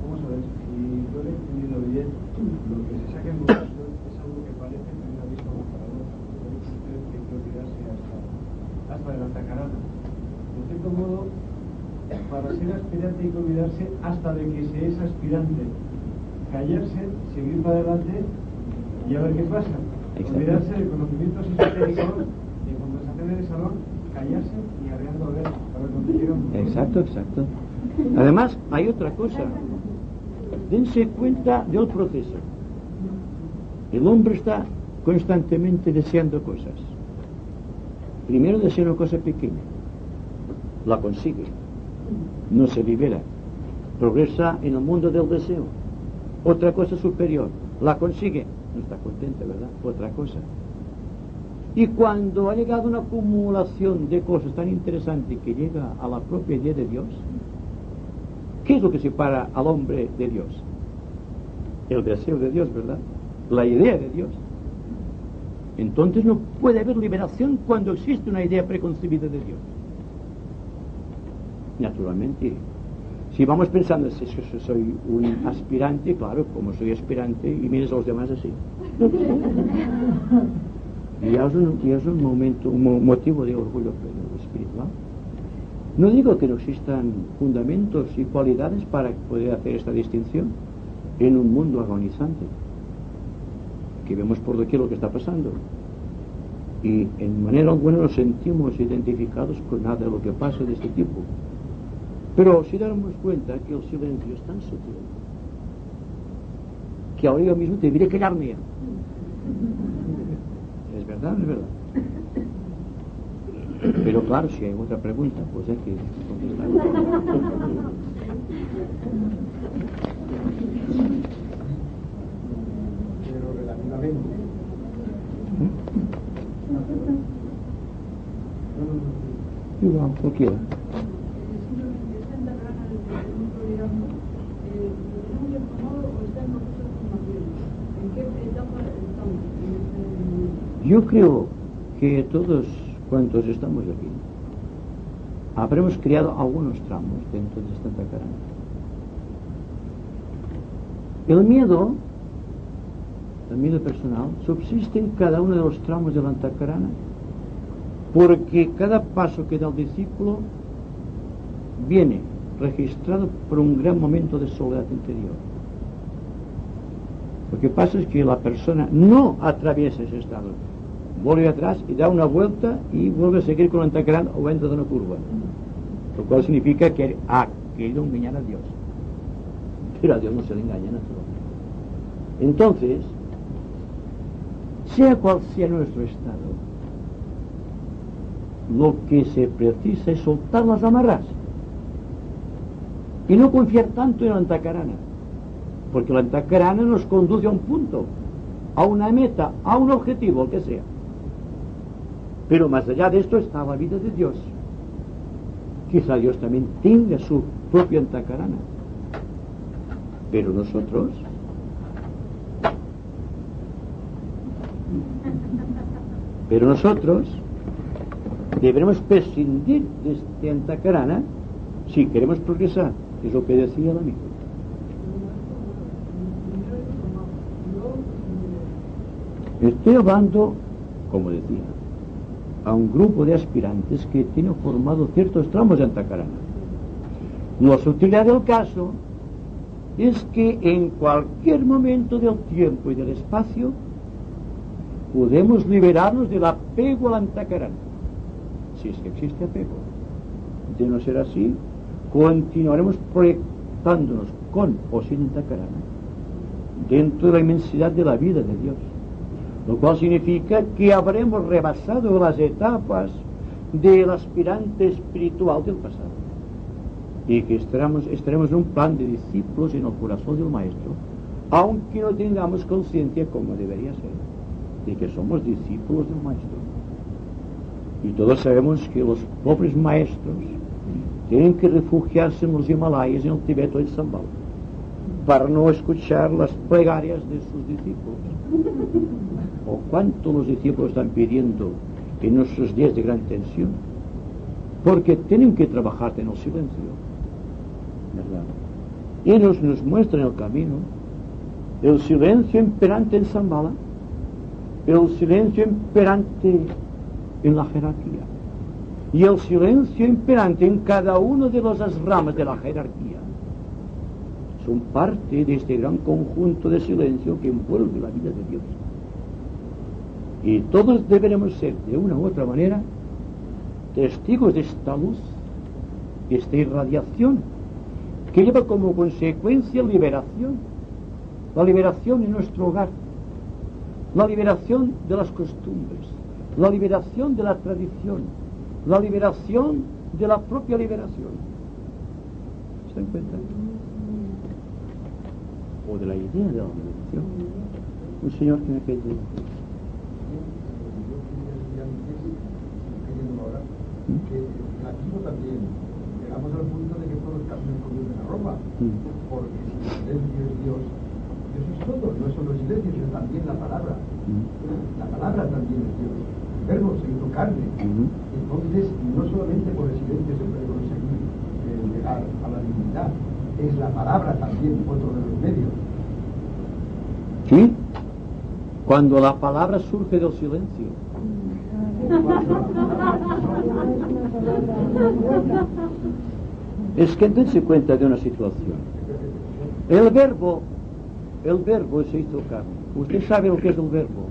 Vamos a ver, si yo le he entendido bien, lo que se saca en conclusión es algo que parece a primera vista una paradoja. Usted tiene que olvidarse hasta de la tacarana. De cierto modo, para ser aspirante hay que olvidarse hasta de que se es aspirante. Callarse, seguir para adelante y a ver qué pasa. Olvidarse de conocimientos esotéricos y conversaciones de salón, callarse y arreando a ver dónde llegamos. Exacto. Además, hay otra cosa. Dense cuenta del proceso. El hombre está constantemente deseando cosas. Primero desea una cosa pequeña, la consigue, no se libera, progresa en el mundo del deseo. Otra cosa superior, la consigue, no está contenta, ¿verdad? Otra cosa. Y cuando ha llegado una acumulación de cosas tan interesante que llega a la propia idea de Dios, ¿qué es lo que separa al hombre de Dios? El deseo de Dios, ¿verdad? La idea de Dios. Entonces no puede haber liberación cuando existe una idea preconcebida de Dios. Naturalmente, si vamos pensando, si soy un aspirante, claro, como soy aspirante, y mires a los demás así. Y ya es un momento, un motivo de orgullo espiritual. No digo que no existan fundamentos y cualidades para poder hacer esta distinción en un mundo agonizante, que vemos por doquier lo que está pasando, y en manera alguna nos sentimos identificados con nada de lo que pasa de este tipo. Pero si damos cuenta que el silencio es tan sutil que ahora yo mismo debería callarme. ¿Es verdad? ¿Es verdad? Pero claro, si hay otra pregunta, pues hay que contestar. Pero relativamente. Igual, cualquiera. Yo creo que todos cuantos estamos aquí habremos creado algunos tramos dentro de esta tacarana. El miedo personal subsiste en cada uno de los tramos de la tacarana, porque cada paso que da el discípulo viene registrado por un gran momento de soledad interior. Lo que pasa es que la persona no atraviesa ese estado, vuelve atrás y da una vuelta y vuelve a seguir con la tacarana o entra de una curva, lo cual significa que ha querido engañar a Dios, pero a Dios no se le engaña naturalmente. Entonces, sea cual sea nuestro estado, lo que se precisa es soltar las amarras y no confiar tanto en la tacarana, porque la tacarana nos conduce a un punto, a una meta, a un objetivo, el que sea. Pero más allá de esto está la vida de Dios. Quizá Dios también tenga su propia tacarana, pero nosotros deberemos prescindir de esta tacarana Si queremos progresar, es lo que decía el amigo. Estoy hablando, como decía, a un grupo de aspirantes que tienen formado ciertos tramos de Antacarana. La sutilidad del caso es que en cualquier momento del tiempo y del espacio podemos liberarnos del apego al Antacarana, si es que existe apego. De no ser así, continuaremos proyectándonos con o sin Antacarana dentro de la inmensidad de la vida de Dios, lo cual significa que habremos rebasado las etapas del aspirante espiritual del pasado y que estaremos en un plan de discípulos en el corazón del Maestro, aunque no tengamos conciencia, como debería ser, de que somos discípulos del Maestro. Y todos sabemos que los pobres maestros tienen que refugiarse en los Himalayas, en el Tibet o en Zambal, para no escuchar las plegarias de sus discípulos. O cuánto los discípulos están pidiendo en nuestros días de gran tensión, porque tienen que trabajar en el silencio, ¿verdad? Ellos nos muestran el camino, el silencio imperante en Zambala, el silencio imperante en la jerarquía y el silencio imperante en cada una de las ramas de la jerarquía. Son parte de este gran conjunto de silencio que envuelve la vida de Dios. Y todos deberemos ser, de una u otra manera, testigos de esta luz, esta irradiación, que lleva como consecuencia liberación, la liberación en nuestro hogar, la liberación de las costumbres, la liberación de la tradición, la liberación de la propia liberación. ¿Se dan cuenta? O de la idea de la liberación. Un señor que me quede. Que el activo también llegamos al punto de que todos caminos conducen a Roma, porque si el silencio es Dios, Dios es todo, no es solo el silencio, sino también la palabra. La palabra también es Dios. El verbo se hizo carne. Entonces, no solamente por el silencio se puede conseguir llegar a la divinidad, es la palabra también otro de los medios. ¿Sí? Cuando la palabra surge del silencio. Es que dense cuenta de una situación. El verbo se hizo carne. Usted sabe lo que es el verbo.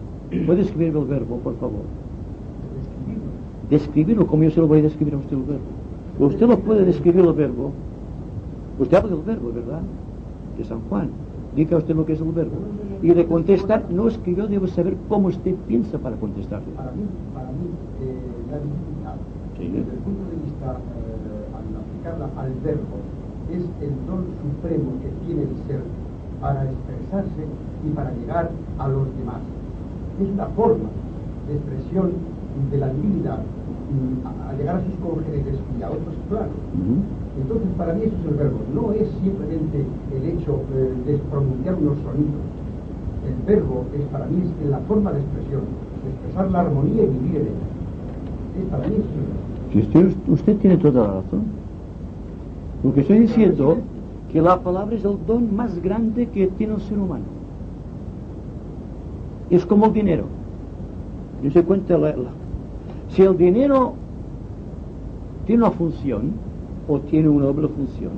¿Puede escribir el verbo, por favor? Describirlo como yo se lo voy a describir a usted el verbo. Usted lo puede describir el verbo. Usted habla del verbo, ¿verdad? De San Juan. Diga usted lo que es el verbo. Y de contestar, no es que yo debo saber cómo usted piensa para contestarle. Para mí la divinidad, Sí. desde el punto de vista, al aplicarla al verbo, es el don supremo que tiene el ser para expresarse y para llegar a los demás. Es una forma de expresión de la divinidad a llegar a sus congéneres y a otros planos. Entonces, para mí eso es el verbo. No es simplemente el hecho de pronunciar unos sonidos. El verbo es, para mí, es la forma de expresión, de expresar la armonía y vivir en ella. Para mí eso es el verbo. Usted tiene toda la razón. Lo que estoy diciendo, que la palabra es el don más grande que tiene el ser humano. Es como el dinero. Yo se cuenta si el dinero tiene una función o tiene una doble función,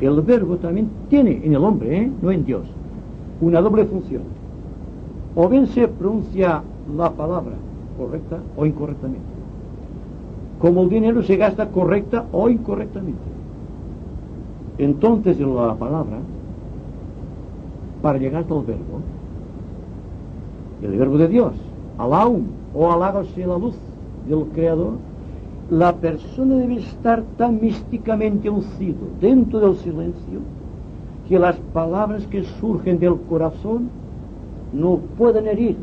el verbo también tiene en el hombre, no en Dios, una doble función. O bien se pronuncia la palabra correcta o incorrectamente. Como el dinero se gasta correcta o incorrectamente. Entonces la palabra, para llegar al verbo, el verbo de Dios, alaum o alágase la luz del Creador, la persona debe estar tan místicamente lucido dentro del silencio que las palabras que surgen del corazón no pueden herir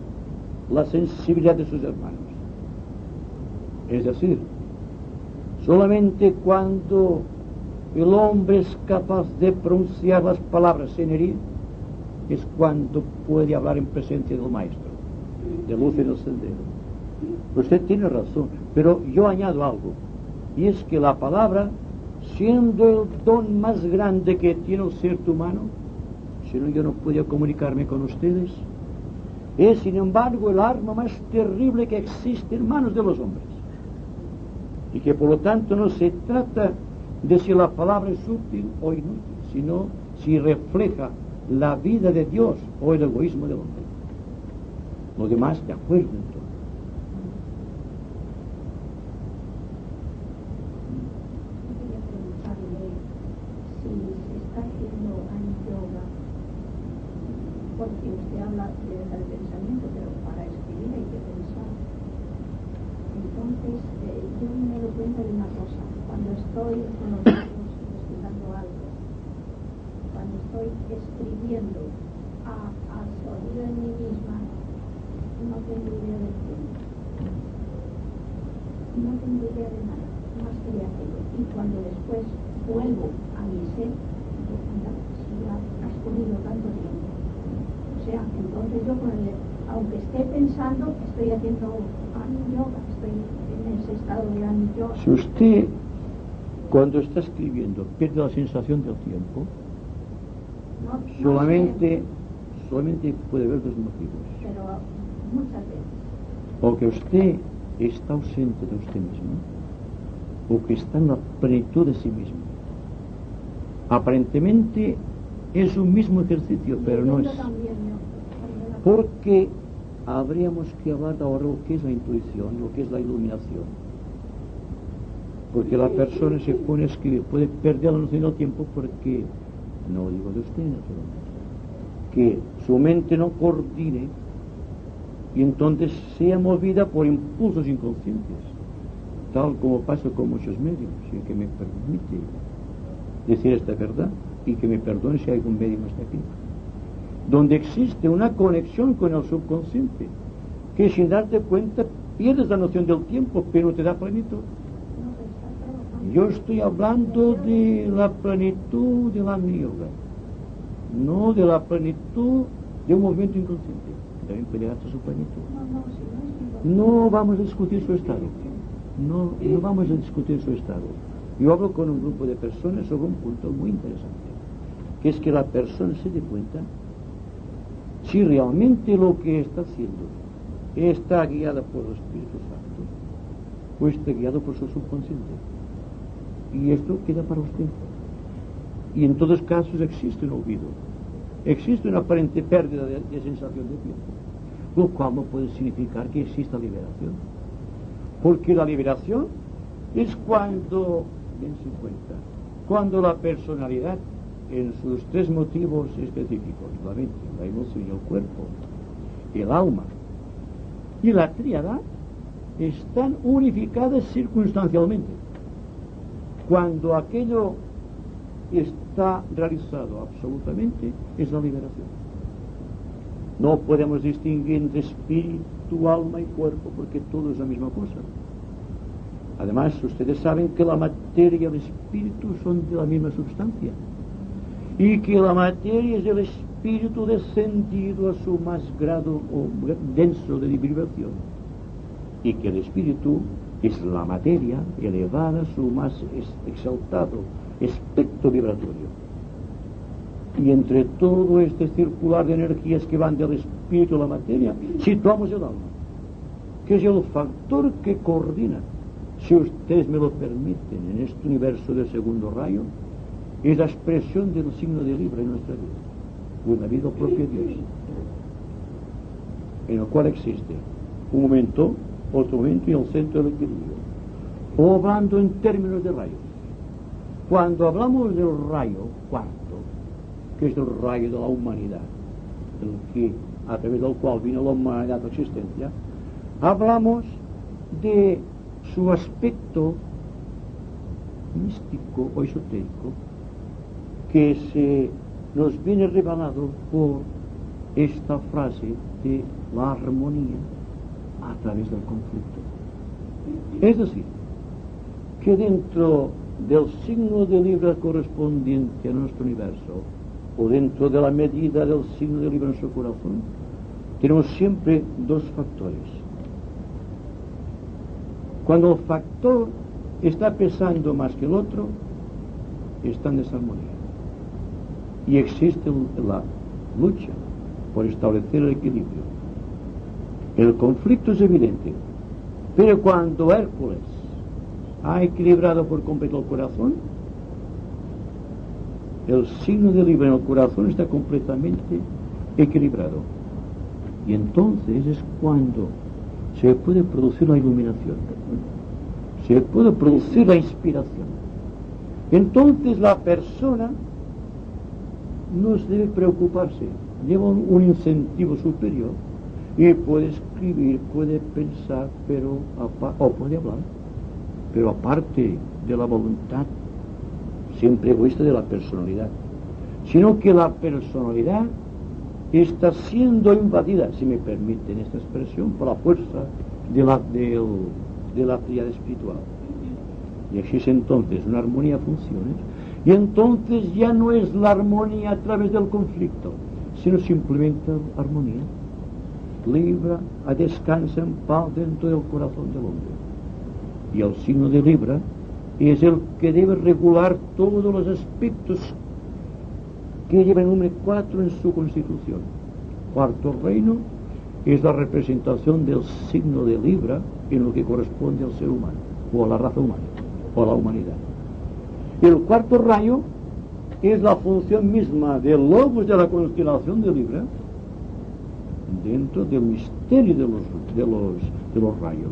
la sensibilidad de sus hermanos. Es decir, solamente cuando el hombre es capaz de pronunciar las palabras sin herir, es cuando puede hablar en presencia del Maestro, de luz en el sendero. Usted tiene razón, pero yo añado algo, y es que la palabra siendo el don más grande que tiene el ser humano, si no yo no podía comunicarme con ustedes, es sin embargo el arma más terrible que existe en manos de los hombres. Y que por lo tanto no se trata de si la palabra es útil o inútil, sino si refleja la vida de Dios o el egoísmo del hombre. Lo demás, de acuerdo en todo. Quería preguntarle si se está haciendo yoga, porque usted habla del pensamiento, pero para escribir hay que pensar. Entonces, yo me doy cuenta de una cosa: cuando estoy con los ojos investigando algo, cuando estoy escribiendo al sonido en mí misma, no tengo idea del tiempo, no tengo idea de nada más que de aquello. Y cuando después vuelvo a mi ser, digo, anda, si ya ha transcurrido tanto tiempo. O sea, entonces yo aunque esté pensando, estoy haciendo yoga, estoy en ese estado de yoga. Si usted, cuando está escribiendo, pierde la sensación del tiempo, solamente puede haber dos motivos. Pero muchas veces. O que usted está ausente de usted mismo, o que está en la plenitud de sí mismo. Aparentemente es un mismo ejercicio, pero no es. Porque habríamos que hablar ahora lo que es la intuición, lo que es la iluminación. Porque la persona se pone a escribir, puede perder la noción del tiempo porque, no digo de usted, naturalmente, que su mente no coordine y entonces sea movida por impulsos inconscientes, tal como pasa con muchos medios, y que me permite decir esta verdad, y que me perdone si algún medio no está aquí, donde existe una conexión con el subconsciente, que sin darte cuenta pierdes la noción del tiempo, pero te da plenitud. Yo estoy hablando de la plenitud de la yoga, no de la plenitud de un movimiento inconsciente. También puede llegar a su plenitud. No vamos a discutir su estado. No vamos a discutir su estado. Yo hablo con un grupo de personas sobre un punto muy interesante, que es que la persona se dé cuenta si realmente lo que está haciendo está guiada por el Espíritu Santo o está guiado por su subconsciente. Y esto queda para usted. Y en todos casos existe un olvido, existe una aparente pérdida de sensación de tiempo, lo cual no puede significar que exista liberación, porque la liberación es cuando, dense cuenta, cuando la personalidad en sus tres motivos específicos, la mente, la emoción y el cuerpo, el alma y la tríada, están unificadas circunstancialmente. Cuando aquello está realizado absolutamente, es la liberación. No podemos distinguir entre espíritu, alma y cuerpo, porque todo es la misma cosa. Además, ustedes saben que la materia y el espíritu son de la misma sustancia, y que la materia es el espíritu descendido a su más grado o denso de vibración, y que el espíritu es la materia elevada a su más exaltado espectro vibratorio. Y entre todo este circular de energías que van del espíritu a la materia, situamos el alma, que es el factor que coordina, si ustedes me lo permiten, en este universo de segundo rayo, es la expresión del signo de Libra en nuestra vida, una vida propia de Dios, en el cual existe un momento, otro momento y el centro del equilibrio. O hablando en términos de rayos, cuando hablamos del rayo cuarto, que es el rayo de la humanidad, a través del cual vino la humanidad a la existencia, hablamos de su aspecto místico o esotérico, que se nos viene revelado por esta frase de la armonía a través del conflicto. Es decir, que dentro del signo de Libra correspondiente a nuestro universo, o dentro de la medida del signo de Libra en su corazón, tenemos siempre dos factores. Cuando el factor está pesando más que el otro, está en desarmonía. Y existe la lucha por establecer el equilibrio. El conflicto es evidente, pero cuando Hércules ha equilibrado por completo el corazón, el signo de Libra en el corazón está completamente equilibrado. Y entonces es cuando se puede producir la iluminación, se puede producir la inspiración. Entonces la persona no se debe preocuparse, lleva un incentivo superior y puede escribir, puede pensar, o puede hablar, pero aparte de la voluntad siempre egoísta de la personalidad, sino que la personalidad está siendo invadida, si me permiten esta expresión, por la fuerza de la tríada espiritual. Y existe entonces una armonía de funciones, y entonces ya no es la armonía a través del conflicto, sino simplemente armonía. Libra descansa en paz dentro del corazón del hombre. Y el signo de Libra es el que debe regular todos los aspectos que lleva el número 4 en su constitución. Cuarto reino es la representación del signo de Libra en lo que corresponde al ser humano, o a la raza humana, o a la humanidad. El cuarto rayo es la función misma del logos de la constelación de Libra dentro del misterio de los rayos.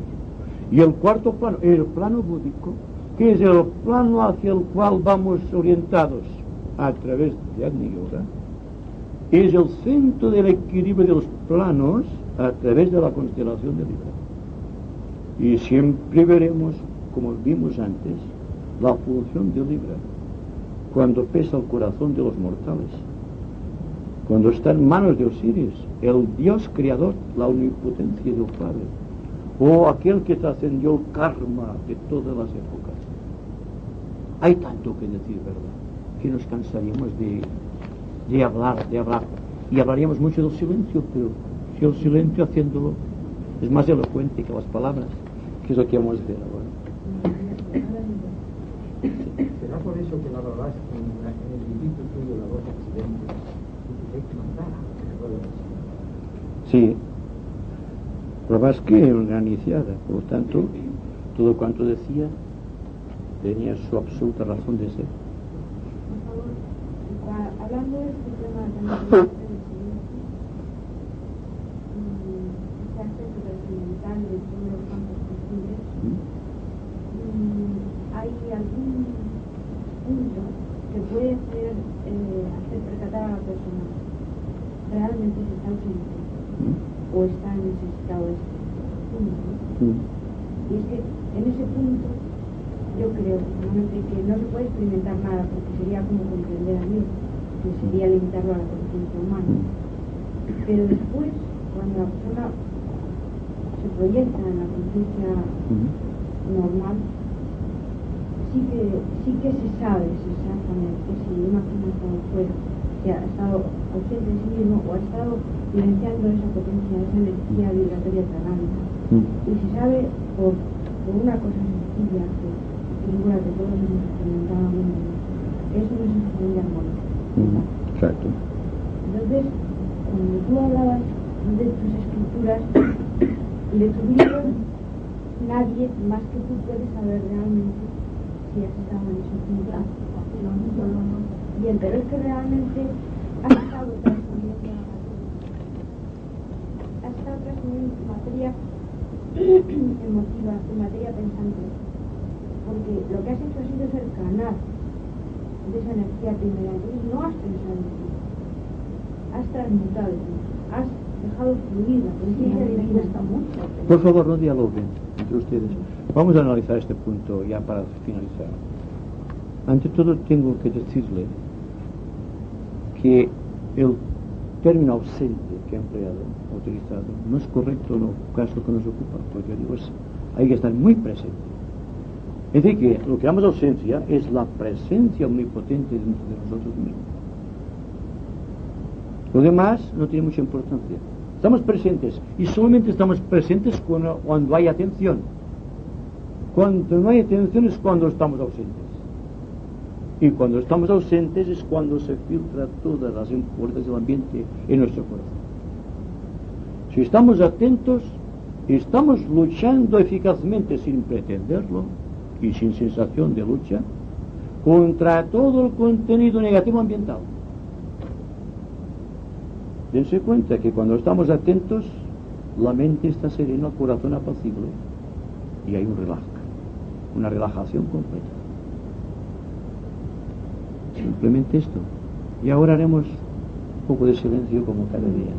Y el cuarto plano, el plano búdico, que es el plano hacia el cual vamos orientados a través de Agni Yoga, es el centro del equilibrio de los planos a través de la constelación de Libra. Y siempre veremos, como vimos antes, la función de Libra cuando pesa el corazón de los mortales, cuando está en manos de Osiris, el Dios creador, la omnipotencia del Padre, o aquel que trascendió el karma de todas las épocas. Hay tanto que decir, ¿verdad?, que nos cansaríamos de hablar, y hablaríamos mucho del silencio, pero si el silencio haciéndolo es más elocuente que las palabras, que es lo que vamos a hacer ahora. ¿Será por eso que valorás en el libro tuyo la voz accidente y que mandara? Sí, Blavatsky era una iniciada, por lo tanto, todo cuanto decía tenía su absoluta razón de ser. Por favor, hablando de este tema también este aspecto trascendental de todos los campos posibles, ¿hay algún punto que puede hacer percatar a la persona realmente se está ausente o está en ese estado de punto? Y es que en ese punto yo creo personalmente que no se puede experimentar nada, porque sería como comprender a Dios, que sería limitarlo a la conciencia humana. Pero después, cuando la persona se proyecta en la conciencia normal, sí que se sabe exactamente que si una persona ha estado fuera, que ha estado ausente de sí mismo o ha estado vivenciando esa potencia, esa energía vibratoria tremenda. Y se sabe por una cosa sencilla que segura que todos hemos experimentado en el mundo, es una sensación de armonía. Exacto. Entonces, cuando tú hablabas de tus escrituras y de tu libro, nadie más que tú puede saber realmente si has estado en ese punto. Bien, pero es que realmente has estado transformando materia emotiva, en materia pensante, porque lo que has hecho ha sido ser canal de esa energía primera. Entonces no has pensado en ti, has transmutado, has dejado fluir la conciencia divina. Por favor, no dialoguen entre ustedes. Vamos a analizar este punto ya para finalizar. Ante todo tengo que decirle que el término ausente que ha utilizado no es correcto en el caso que nos ocupa, porque digo, hay que estar muy presente. Es decir, que lo que llamamos ausencia es la presencia omnipotente dentro de nosotros mismos. Lo demás no tiene mucha importancia. Estamos presentes, y solamente estamos presentes cuando hay atención. Cuando no hay atención es cuando estamos ausentes. Y cuando estamos ausentes es cuando se filtran todas las impurezas del ambiente en nuestro corazón. Si estamos atentos, estamos luchando eficazmente sin pretenderlo y sin sensación de lucha contra todo el contenido negativo ambiental. Dense cuenta que cuando estamos atentos, la mente está serena, el corazón apacible y hay un relajo, una relajación completa. Simplemente esto. Y ahora haremos un poco de silencio como cada día.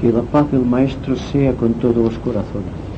Que la paz del Maestro sea con todos los corazones.